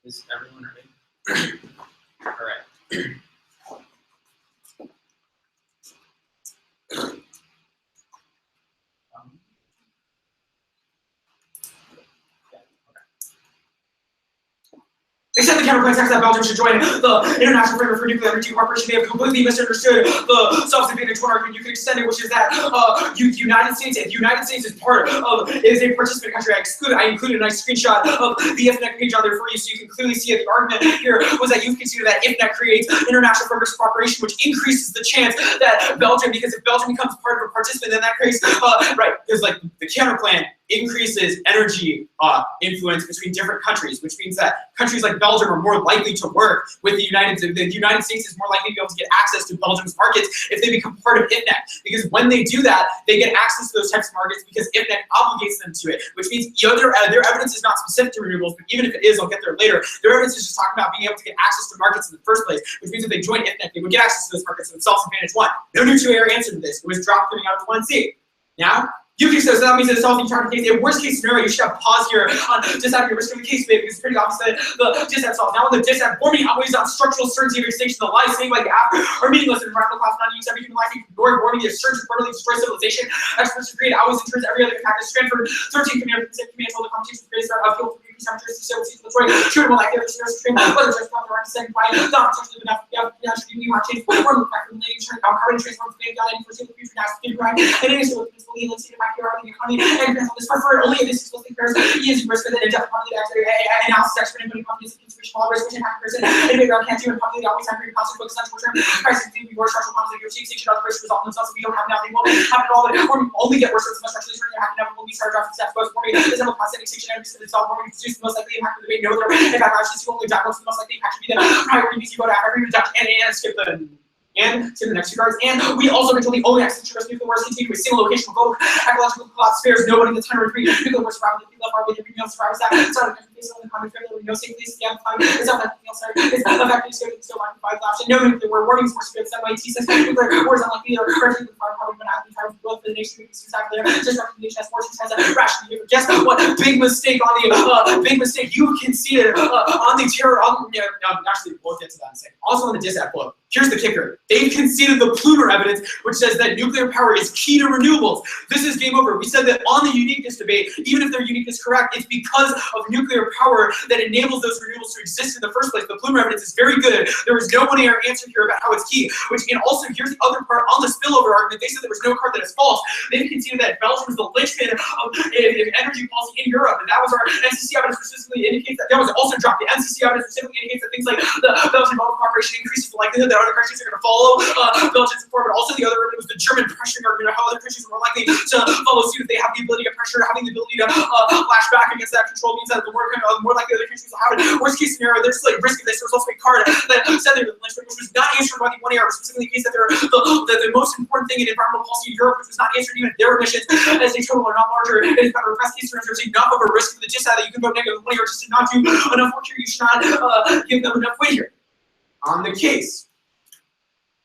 Is everyone ready? All right. Except the counterpoint text that Belgium should join the International Framework for Nuclear Energy Cooperation. They have completely misunderstood the self-defeating argument. You can extend it, which is that the United States, if the United States is part of, is a participant country. I included a nice screenshot of the IFNEC page on there for you, so you can clearly see it. The argument here was that you consider that IFNEC creates international framework for cooperation, which increases the chance that Belgium, because if Belgium becomes part of a participant, then that creates, right, there's like the counterplan increases energy influence between different countries, which means that countries like Belgium are more likely to work with the United States. The United States is more likely to be able to get access to Belgium's markets if they become part of IPNEC. Because when they do that, they get access to those types of markets because IPNEC obligates them to it, which means their evidence is not specific to renewables, but even if it is, I'll get there later, their evidence is just talking about being able to get access to markets in the first place, which means if they join IPNEC, they would get access to those markets themselves. Advantage one. No new two-area answer to this. It was dropped coming out of 1C. Now, you can say, so that means it's a solving chart case. In worst case scenario, you should have pause here on just out of your risk of the case debate because it's pretty obvious that the DISAT solves. Now, when the DISAT forming outweighs on structural certainty of extinction, the lies saying like are meaningless in environmental class, not use every human life, ignoring warming, the assurance of permanently destroy civilization. Experts agree, always in terms of every other impact is Stanford 13 command told the competition with greatest of fuel for temperatures to see Detroit, shootable like the other stairs stream, whether just from the right second quiet, not touch the enough, should be change, or the fact of the nature, carbon transform, failed, and foresee the future, now, right, and it is with this belief, let's see the back here, the economy, and this prefer only if this is supposed to compare, he is risk of the indefinitely analysis expert, and companies, consideration, all risk, which impact person, and maybe can't do, and probably always have very positive focus on short term, prices do be more structural problems, like your cheap station, other risk resolve themselves, if we don't have now, they won't happen at all, or only get worse, so much structurally turning your happen, will be started off, steps, both forming, this is a plastic extinction, and it's all forming, the most likely impact of the debate, no other impact options, you only die, what's the most likely impact to be the priority, because you go to every reduction, and skip the next two cards. And we also originally only access to nuclear wars continue to a single location of global ecological collapse spares nobody in the time of retreat. Nuclear wars survival, the people are with every meal survivors that started the face of the common failure, no safe place, yeah, it's not that meal sorry, it's effectively still on 5 option. No nuclear war warnings for scripts that way T6 nuclear wars unlikely or perfect with fire power, but not the entire growth of the nation because it's exactly there. Just recommendation as fortune has a rational behavior. Guess what? Big mistake on the big mistake you conceded on the terror actually we'll get to that in a second. Also on the DISAT quote. Here's the kicker. They've conceded the Plumer evidence, which says that nuclear power is key to renewables. This is game over. We said that on the uniqueness debate, even if their uniqueness is correct, it's because of nuclear power that enables those renewables to exist in the first place. The Plumer evidence is very good. There was no one-error answer here about how it's key. And also, here's the other part on the spillover argument. They said there was no card that is false. They've conceded that Belgium is the linchpin of energy policy in Europe, and that was our NCC evidence specifically indicates that was also dropped. The NCC evidence specifically indicates that things like the Belgian Belgian cooperation increases the likelihood that other countries are going to follow Belgian support, but also the other argument was the German pressuring argument of how other countries are more likely to follow suit if they have the ability to pressure, having the ability to lash back against that control means that the more likely other countries will have it. Worst case scenario, there's like risk of this. There was also a card that said they were the linchpin, which was not answered by the 1AR, specifically in the case that they're the most important thing in environmental policy in Europe, which was not answered even if their emissions as a total are not larger. It is better. Best case scenario, there's enough of a risk for the DISAT that you can go negative 1AR just to not do enough work here. You should not give them enough weight here. On the case.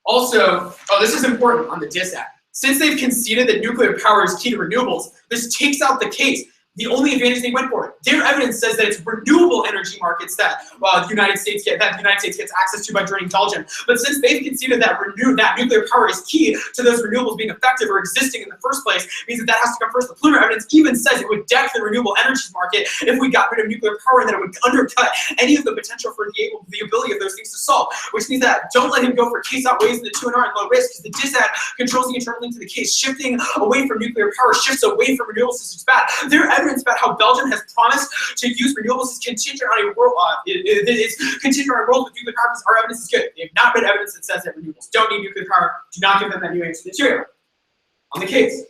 Also, this is important on the DISAT. Since they've conceded that nuclear power is key to renewables, this takes out the case. The only advantage they went for. Their evidence says that it's renewable energy markets that the United States gets access to by joining Belgium. But since they've conceded that nuclear power is key to those renewables being effective or existing in the first place, means that has to come first. The Plumer evidence even says it would deck the renewable energies market if we got rid of nuclear power, and that it would undercut any of the potential for the ability of those things to solve. Which means that don't let him go for case outweighs in the 2 and R and low risk, because the DISAT controls the internal link to the case. Shifting away from nuclear power shifts away from renewable systems bad. Their evidence about how Belgium has promised to use renewables is contingent on a world. It's contingent on a world with nuclear power. Our evidence is good. They have not read evidence that says that renewables don't need nuclear power. Do not give them that new answer material. On the case.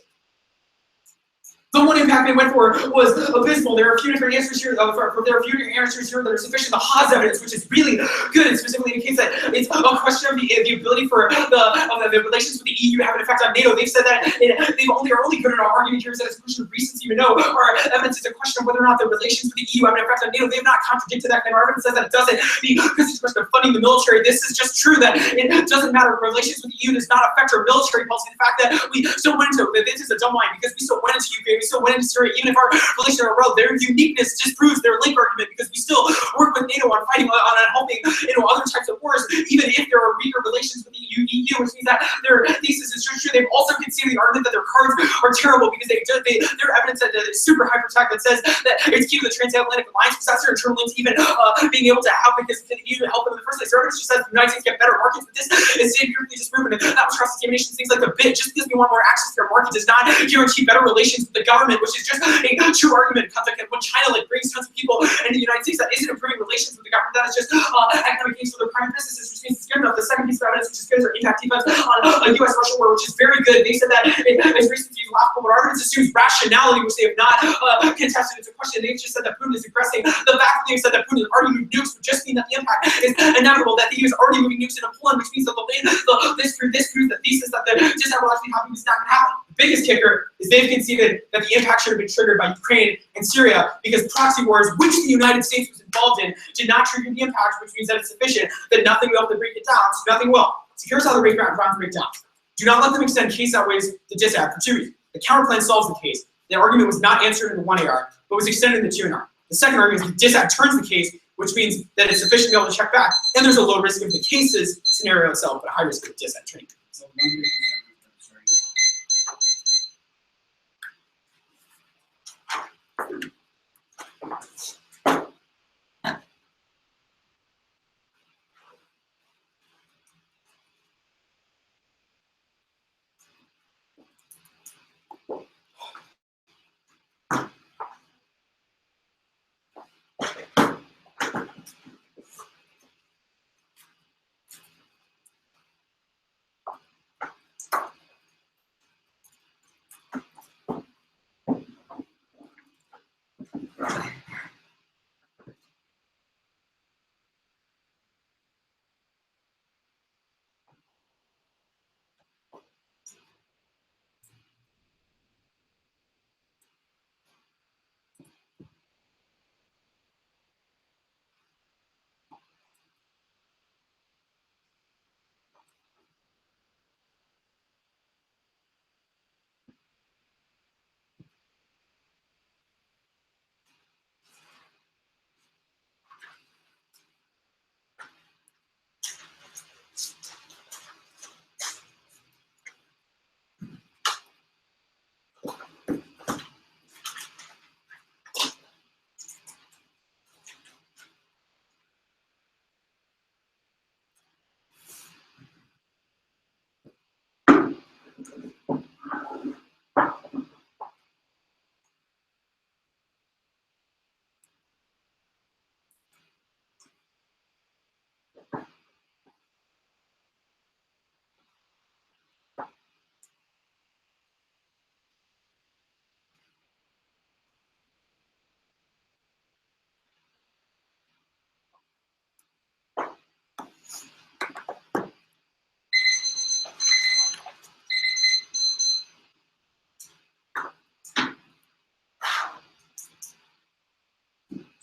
The one impact they went for was abysmal. There are a few different answers here. There are a few different answers here that are sufficient. The Haas evidence, which is really good, and specifically indicates that it's a question of the ability for the relations with the EU to have an effect on NATO. They've said that they are only good in our argument here is that it's a question of recency. Even though our evidence is a question of whether or not the relations with the EU have an effect on NATO. They have not contradicted that claim. Our evidence says that it doesn't. Because it's a question of funding the military. This is just true that it doesn't matter. Relations with the EU does not affect our military policy. The fact that we still went into this is a dumb line because we still went into Ukraine. We still went into Syria, even if our relations are well, their uniqueness disproves their link argument because we still work with NATO on fighting on helping other types of wars, even if there are weaker relations with the EU, which means that their thesis is just true. They've also conceded the argument that their cards are terrible because their evidence that is super hypertech that says that it's key to the transatlantic alliance because that's their internal links even being able to have because the EU help them in the first place. Their evidence just says the United States get better markets, but this is empirically disproven. And that was cross examination. Things like the bid, just because we want more access to their market does not guarantee better relations with the government, which is just a true argument. When China like brings tons of people into the United States, that isn't improving relations with the government. That is just economic gains for their private businesses, which means it's good enough. The second piece of evidence, which is good, is our impact defense on a U.S.-Russia war, which is very good. They said that it's recently laughable, but our evidence assumes rationality, which they have not contested. It's a question. They just said that Putin is aggressing. The fact that they said that Putin has already moved nukes would just mean that the impact is inevitable. That he was already moving nukes into Poland, which means that this proves the thesis that the disarm will actually happen. It's not going to happen. The biggest kicker is they've conceded that the impact should have been triggered by Ukraine and Syria because proxy wars, which the United States was involved in, did not trigger the impact, which means that it's sufficient, that nothing will be able to break it down, so nothing will. So here's how the grounds break down. Do not let them extend case outweighs the disad for 2 reasons. The counterplan solves the case. The argument was not answered in the 1AR, but was extended in the 2AR. The second argument is the disad turns the case, which means that it's sufficient to be able to check back, and there's a low risk of the cases scenario itself, but a high risk of disad turning. So 157 starting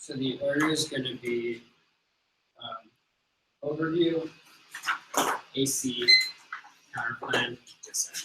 So the order is going to be overview, AC, counterplan, disad.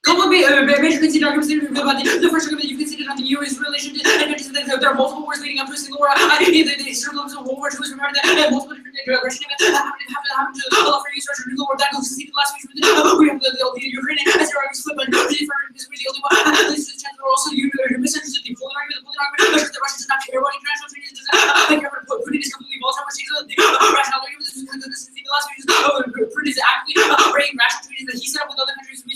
Couple of major conceded arguments about the first argument you've conceded on the U.S. relation to advantages that there are multiple wars leading up to a single war. The circumstances of World War II was remembered that multiple different Russian events happened to allow for use of nuclear war. That goes conceded last week. We have the Ukraine as your argument flip, and this was the only one. At least the chance we're also misunderstood the Poland argument. The Poland argument that Russia does not care about international treaties. Doesn't care about Putin is completely volatile. The rational argument is conceded last week. Putin is actively breaking rational treaties that he set up with other countries. The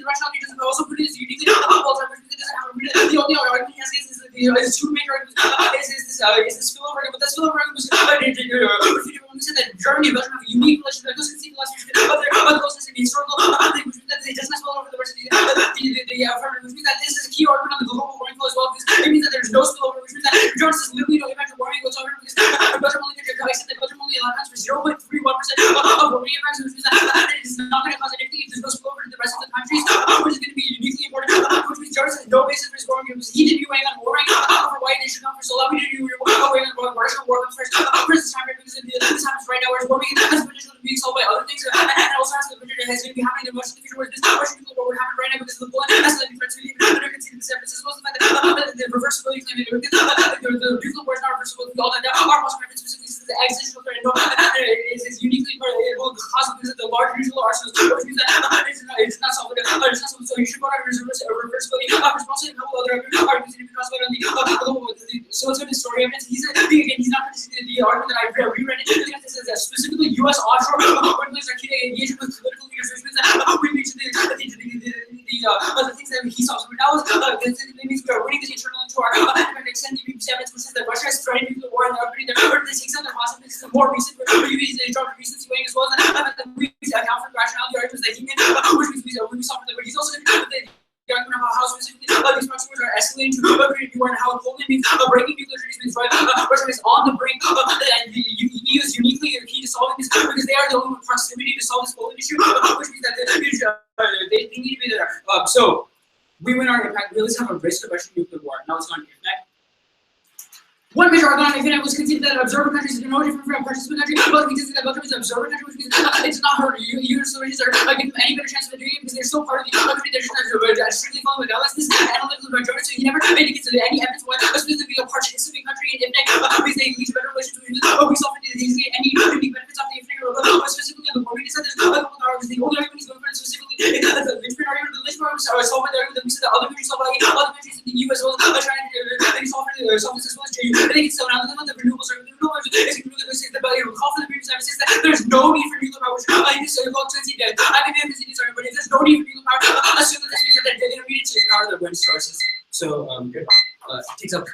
rationality doesn't also put it as uniquely volatile, which means it doesn't have the only argument he has is two major arguments. Is the spillover argument. That spillover argument was we said that Germany and Belgium have a unique relationship that goes conceded last week. But they're closest in the historical thing, which means that it does not spill over the rest of the affirmative, which means that this is a key argument on the global warming flow as well, because it means that there's no spillover, which means that Germany says literally no impact of warming whatsoever, because Belgium only accept that Belgium only accounts for 0.31% of warming impacts, which means that it is not going to cause anything if there's no spillover to the rest of the countries, which is going to be uniquely important, which means Germany has no basis for his warming, because he didn't do weighing on warming for why they should come first, so allow me to do weighing on Russia war comes first, this time, because this happens right now, whereas warming has potential to be solved by other things, and it also has the potential has going to be happening in much in the future, where this Russian nuclear war would happen right now because of the Poland escalating threats to the conceded the San Francisco, the fact that the reversibility claim, the nuclear war is not reversible, we all know that our most specifically is the existential threat, and is uniquely it will cause because of the large regional arsenals, which means that it's not solved. So you should go out and reversibility, responsibility, and a couple other arguments to be crossed on the so it's good story evidence. He's not participating in the argument that I reread it. This is specifically U.S. offshore oil players are keeping engagement with political leaders, which means that we reach the things that he saw. So now it means we are winning this internal into our extended evidence, which is that Russia has threatened nuclear war and they're putting this takes out their possibilities. This is more recent for UV's drug recency weighing as well as that we account for the rationality arguments that he made, which means we saw from there. But he's also going to the argument about how specifically these proxies are escalating to nuclear war and how Poland means breaking nuclear treaties means Russia is on the brink and the EU is uniquely key to solving this because they are the only proximity to solve this Poland issue, which means that they need to be there. So we win our impact. We always have a risk of Russian nuclear war. Now it's on impact. One major argument I was conceded that observer countries are no different from participant countries, but we conceded that Belgium is an observer country, which means it does not hurt US authorities or give them any better chance of doing it because they're still part of the country. They're just strictly following the guidelines. This is analytical majority, so he never indicates any evidence why specifically a participating country in IFNEC because they lead to better relations with we saw any unique benefits of the IFNEC or specifically on the board. We said there's no other arguments. The only argument he's going for is specifically the Lynbrook argument. The Lynbrook argument are solving the argument that we said that other countries solve other countries in the US as well trying to solve this as well as JU. I think it's so now the renewables are the renewables is really say that it will call for the previous time says that there's no need for nuclear power. I think so you're going to see that. I think this is sorry, but if there's no need for nuclear power, assume that this means that they're intermediate to power their wind sources. So good. Takes up.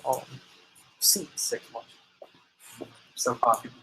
Oh, 6 months. So popular.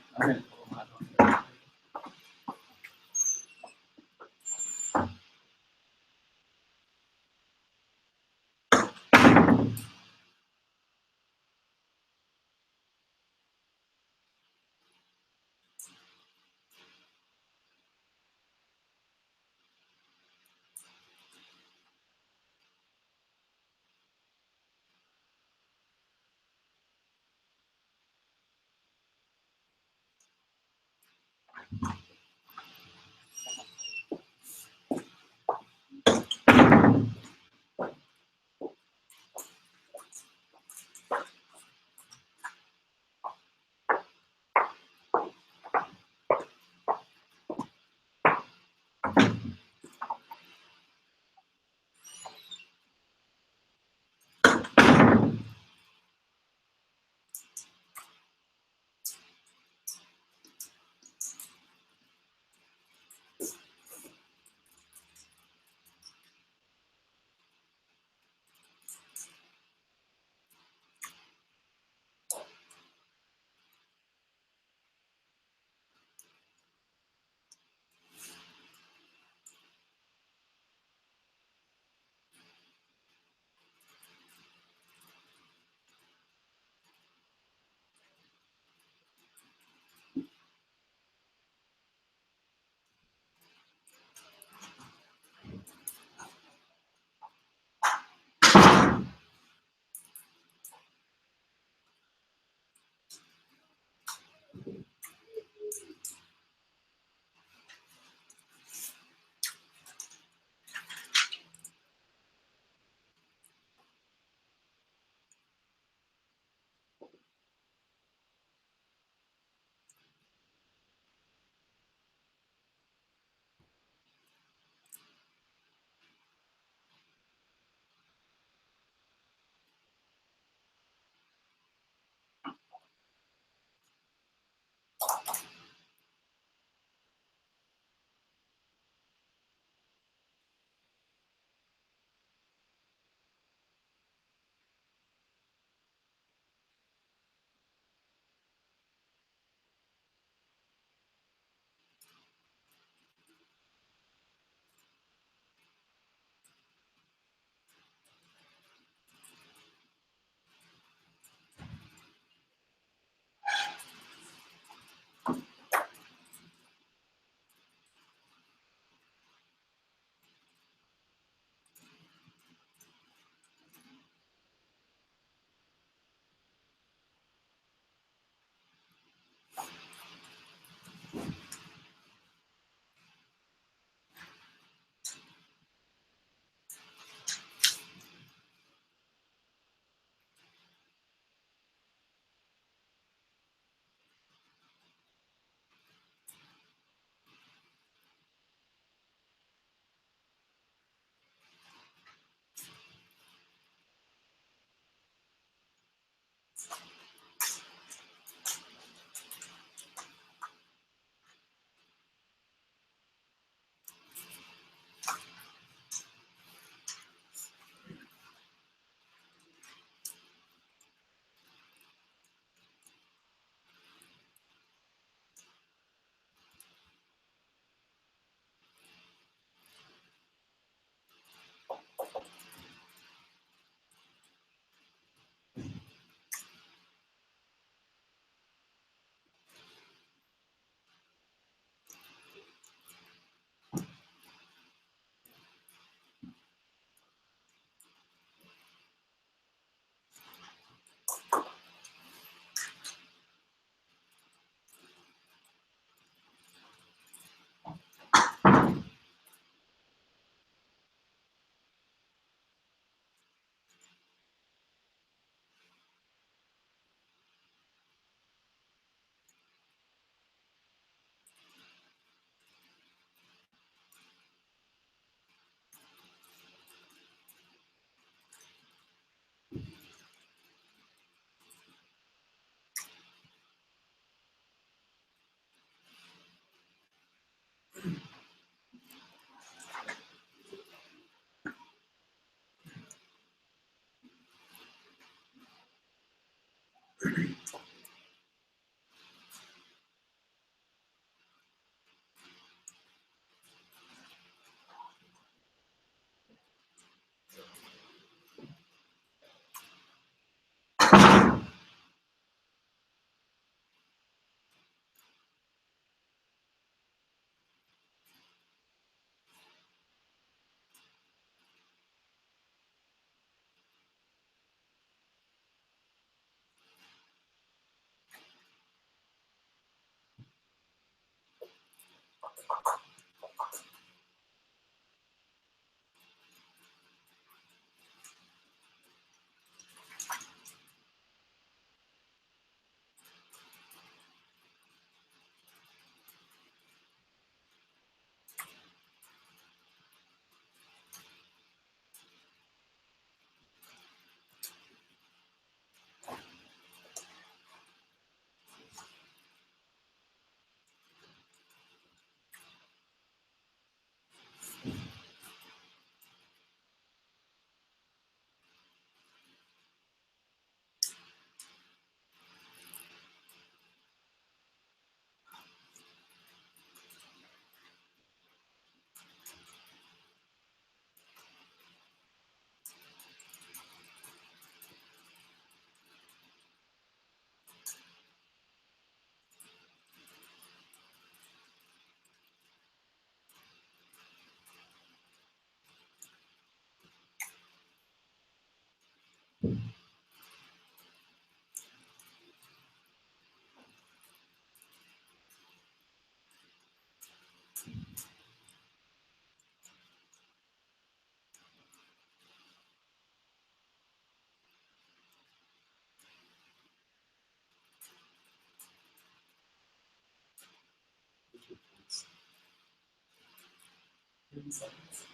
15 seconds.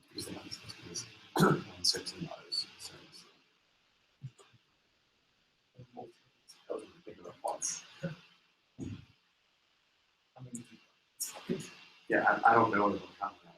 Because the answer is 116 hours. So think of it once. Yeah, I don't know if I'm counting that.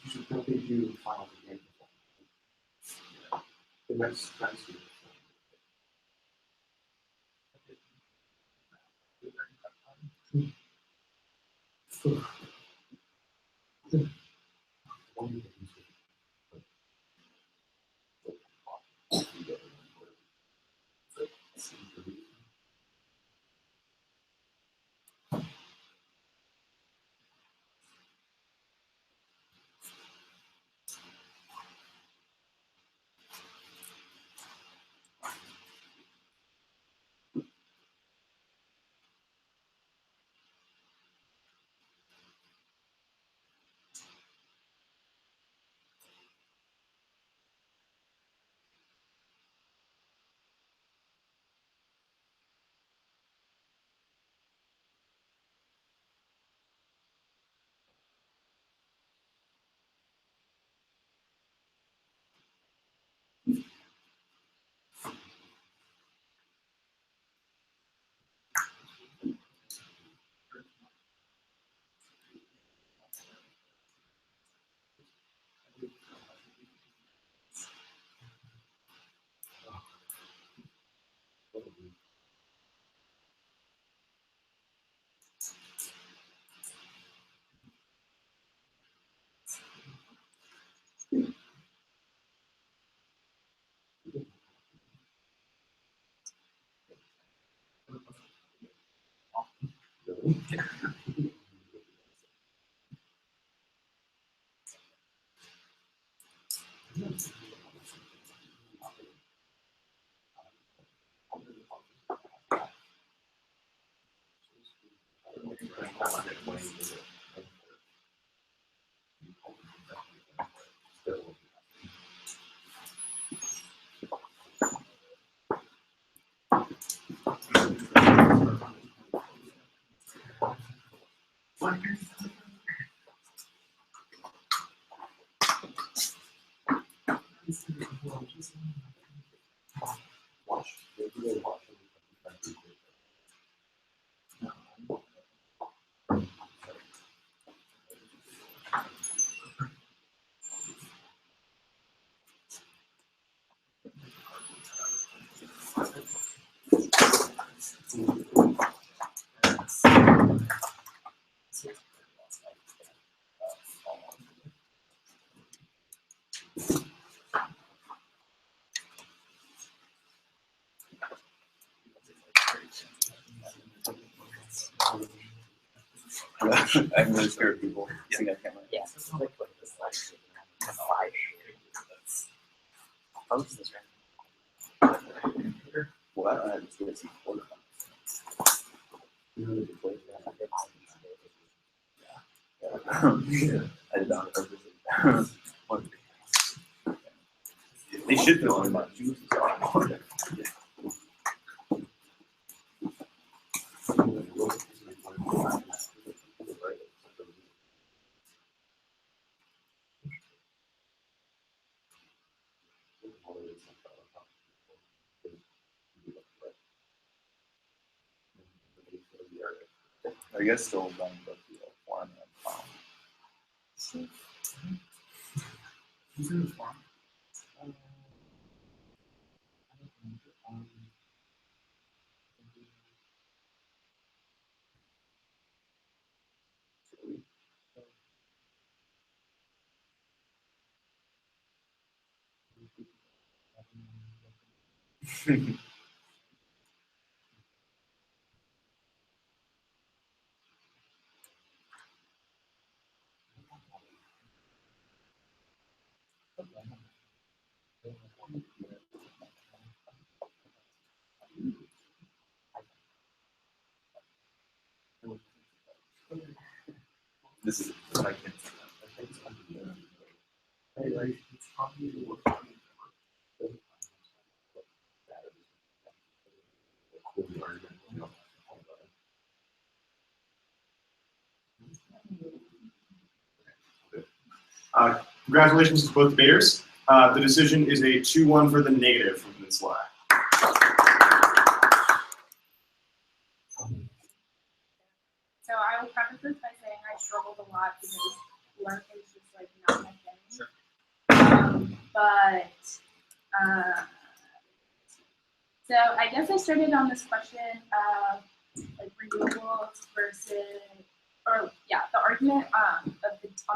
You should probably do final game. The next transfer. I'm really scared of people. I think I can't. Yeah, so it's like this like slide. I'll post this right. Well, I don't have to get some quarter. I did not purpose. They should feel on my juice. I guess still done, but the farm and Who's in the farm? this is what I can. Congratulations to both debaters. The decision is a 2-1 for the negative from Peninsula. So I will preface this by saying I struggled a lot because work is just like not my thing. Sure. So I guess I started on this question of like renewables versus, or yeah, the argument on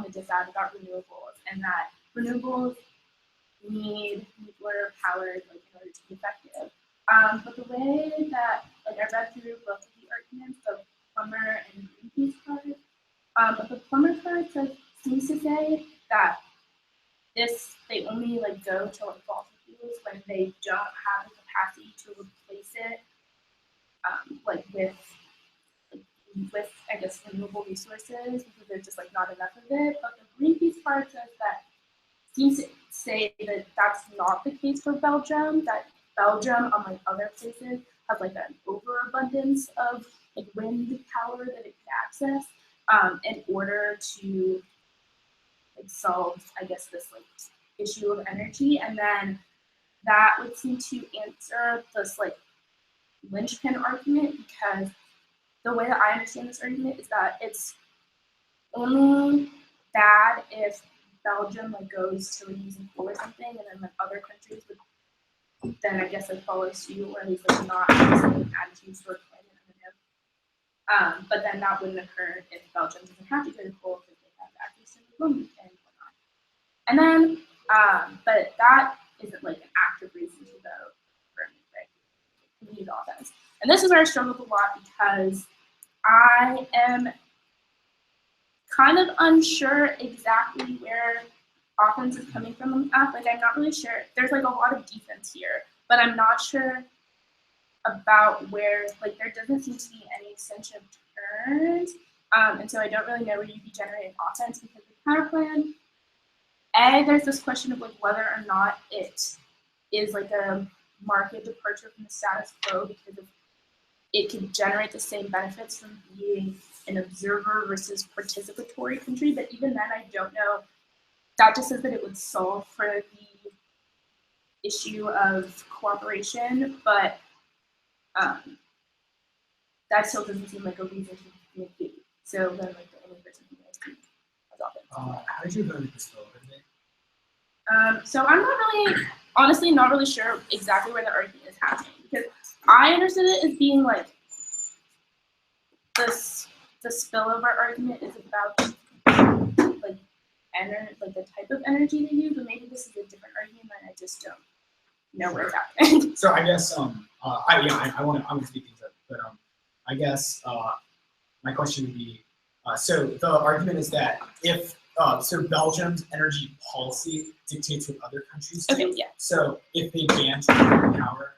the dissad about renewables, and that renewables need nuclear powered like in order to be effective. But the way that like I read through both of the arguments, the plumber and Greenpeace card, but the plumber card seems to say that they only like go to like fossil fuels when they don't have the capacity to replace it like with I guess renewable resources because there's just like not enough of it. But the Greenpeace card says that seems to say that that's not the case for Belgium. That Belgium, unlike other places, has like an overabundance of like wind power that it can access in order to like solve, I guess, this like issue of energy. And then that would seem to answer this like linchpin argument, because the way that I understand this argument is that it's only bad if Belgium like goes to like using coal or something, and then like other countries would then I guess like follow suit, or at least like not have the same attitudes toward climate. But then that wouldn't occur if Belgium doesn't have to go to coal because they have access to the wind and whatnot. And then, but that isn't like an active reason to vote for me, right? We need offense. And this is where I struggled a lot because I am kind of unsure exactly where offense is coming from on the app. Like, I'm not really sure. There's like a lot of defense here, but I'm not sure about where, like, there doesn't seem to be any extension of turns. And so I don't really know where you'd be generating offense because of the power plan. There's this question of like whether or not it is like a market departure from the status quo because of it could generate the same benefits from being an observer versus participatory country. But even then, I don't know. That just says that it would solve for the issue of cooperation, but that still doesn't seem like a reason to communicate. So then, like, the only person who knows as often. How did you evaluate this bill? So I'm not really, honestly, not really sure exactly where the argument is happening because I understood it as being like the spillover argument is about like like the type of energy they use, but maybe this is a different argument and I just don't know where it's happening. So I guess I want to speak into it, but I guess my question would be so the argument is that if so Belgium's energy policy dictates what other countries do. Okay, yeah. So if they ban nuclear power,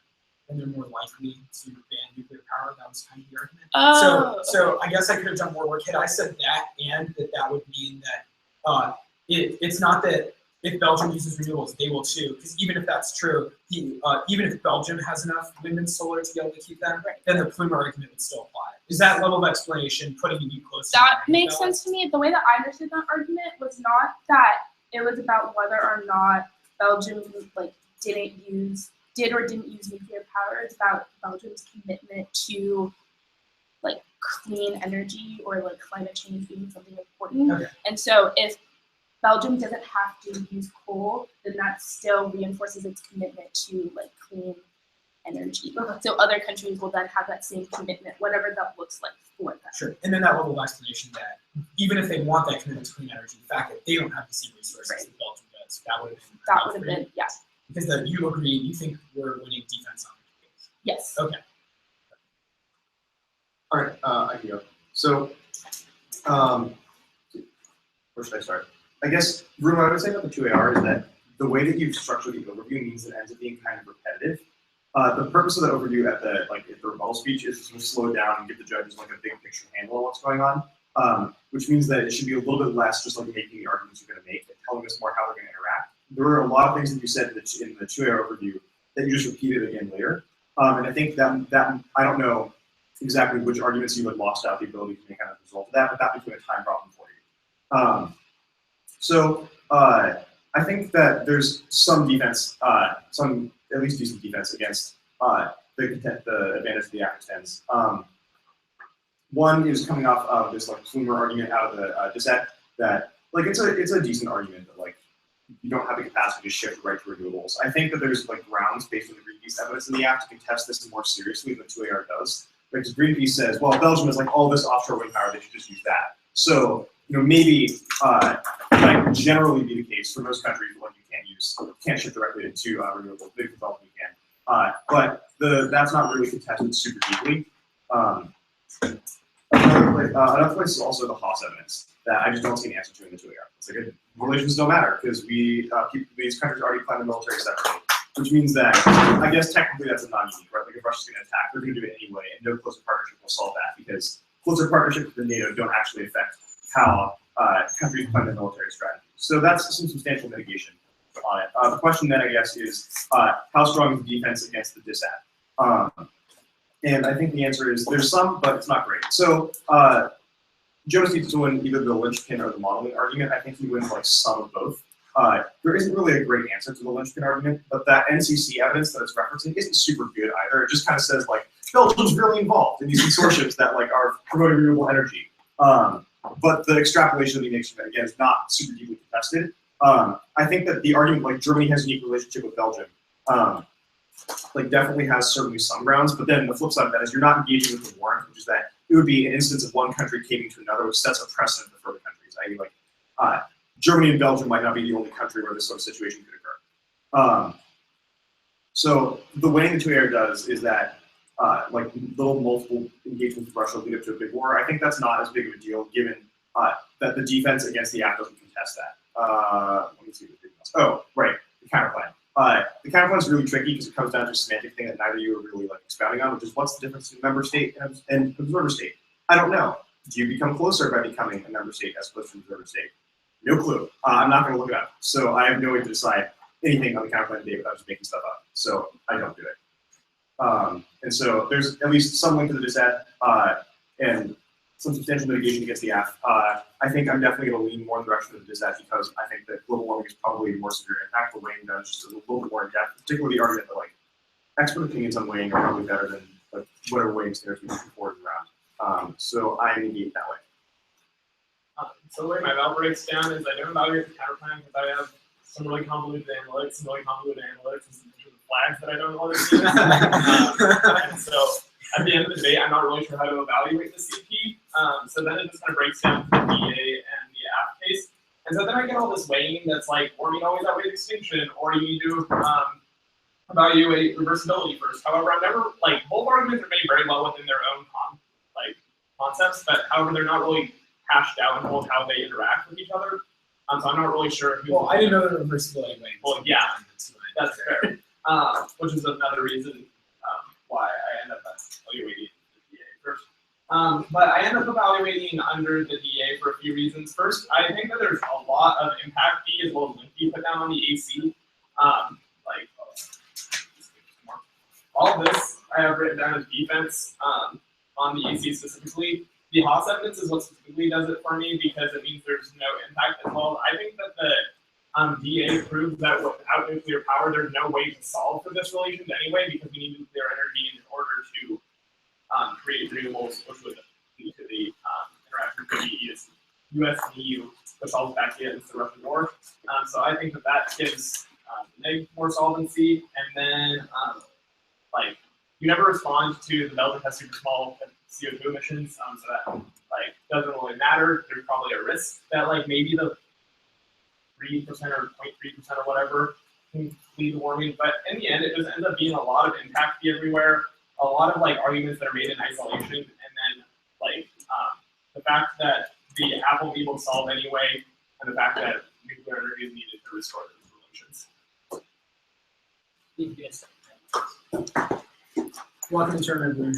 then they're more likely to ban nuclear power. That was kind of the argument. Oh, So I guess I could have done more work had I said that, and that would mean that it's not that if Belgium uses renewables, they will too. Because even if that's true, even if Belgium has enough wind and solar to be able to keep them, then the Plumer argument would still apply. Is that level of explanation putting you close? that makes sense to me. The way that I understood that argument was not that it was about whether or not Belgium like did or didn't use nuclear power. It's about Belgium's commitment to like clean energy or like climate change being something important. Okay. And so if Belgium doesn't have to use coal, then that still reinforces its commitment to like clean energy. So other countries will then have that same commitment, whatever that looks like for them. Sure. And then that level of explanation that even if they want that commitment to clean energy, the fact that they don't have the same resources that Belgium does, that would have been Yeah. Because you agree, you think we're winning defense on the case. Yes. Okay. All right, I can go. So, where should I start? I guess, Bruno, what I would say about the 2AR is that the way that you've structured the overview means it ends up being kind of repetitive. The purpose of the overview at the rebuttal speech is to sort of slow it down and give the judges like a big picture handle on what's going on, which means that it should be a little bit less just like making the arguments you're going to make and telling us more how they're going to interact. There were a lot of things that you said in the 2AR overview that you just repeated again later, and I think that I don't know exactly which arguments you had lost out the ability to make out as a result of that, but that became a time problem for you. I think that there's some defense, some at least decent defense against the advantage of the act extends. One is coming off of this like Plumer argument out of the dissent that like it's a decent argument that like you don't have the capacity to shift right to renewables. I think that there's like grounds based on the Greenpeace evidence in the act to contest this more seriously than 2AR does. Because Greenpeace says, well, Belgium has like all this offshore wind power, they should just use that. So maybe might generally be the case for most countries. Like you can't shift directly into renewables. Maybe for Belgium you can, but that's not really contested super deeply. Another place is also the Haas evidence that I just don't see an answer to in the 2AR. It's like relations don't matter because these countries already plan the military separately, which means that I guess technically that's a non-unique, right? Like if Russia's going to attack, they're going to do it anyway, and no closer partnership will solve that because closer partnerships with NATO don't actually affect how countries plan their military strategy. So that's some substantial mitigation on it. The question then, I guess, is how strong is the defense against the dissent? And I think the answer is there's some, but it's not great. So Jonas needs to win either the linchpin or the modeling argument. I think he wins like some of both. There isn't really a great answer to the linchpin argument, but that NCC evidence that it's referencing isn't super good either. It just kind of says like Belgium's really involved in these consortiums that like are promoting renewable energy. But the extrapolation that he makes from it again is not super deeply contested. I think that the argument like Germany has a unique relationship with Belgium, like definitely has certainly some grounds. But then the flip side of that is you're not engaging with the warrant, which is that it would be an instance of one country caving to another, which sets a precedent for further countries. I mean, like Germany and Belgium might not be the only country where this sort of situation could occur. So the way the 2AR does is that like little multiple engagements with Russia lead up to a big war. I think that's not as big of a deal given that the defense against the app doesn't contest that. Let me see what the big ones. Oh, right, the counterplan. The counterplan is really tricky because it comes down to a semantic thing that neither of you are really like expounding on, which is what's the difference between member state and observer state? I don't know. Do you become closer by becoming a member state as opposed to an observer state? No clue. I'm not going to look it up. So I have no way to decide anything on the counterplan today without just making stuff up. So I don't do it. And so there's at least some link to the dissent and some substantial mitigation against the F. I think I'm definitely going to lean more in the direction of the dissent because I think that global warming is probably more severe impact. The weighing down is just a little bit more in depth, particularly the argument that like expert opinions on weighing are probably better than like whatever weighing standards we put forward and around. So I negate that way. So the way my val breaks down is I don't evaluate the counterplan because I have some really convoluted analytics. Some really convoluted analytics is the flags that I don't know what it means. And so at the end of the day, I'm not really sure how to evaluate the CP. So then it just kind of breaks down to the VA and the app case. And so then I get all this weighing that's like, or you always outweigh extinction, or you need to evaluate reversibility first. However, I've never, like, both arguments are made very well within their own concepts, but however, they're not really hashed out in both how they interact with each other. So I'm not really sure who. Well, I didn't know the reversibility weighing. Well, yeah, that's fair. Which is another reason why I end up evaluating the DA first. But I end up evaluating under the DA for a few reasons. First, I think that there's a lot of impact fee as well as link fee put down on the AC. All this I have written down as defense on the AC specifically. The Haas evidence is what specifically does it for me because it means there's no impact as well. I think that the DA proves that without nuclear power, there's no way to solve for this relation anyway because we need nuclear energy in order to create renewables, which would lead to the interaction between the US and EU, which falls back against the Russian war. So I think that that gives NEG more solvency, and then like you never respond to the Belgium has super small CO2 emissions, so that like doesn't really matter. There's probably a risk that like maybe the 3% or 0.3% or whatever can lead to warming, but in the end, it just ends up being a lot of impact fee everywhere, a lot of like arguments that are made in isolation, and then like the fact that the app won't be able to solve anyway, and the fact that nuclear energy is needed to restore those relations. Yes. Welcome to everyone.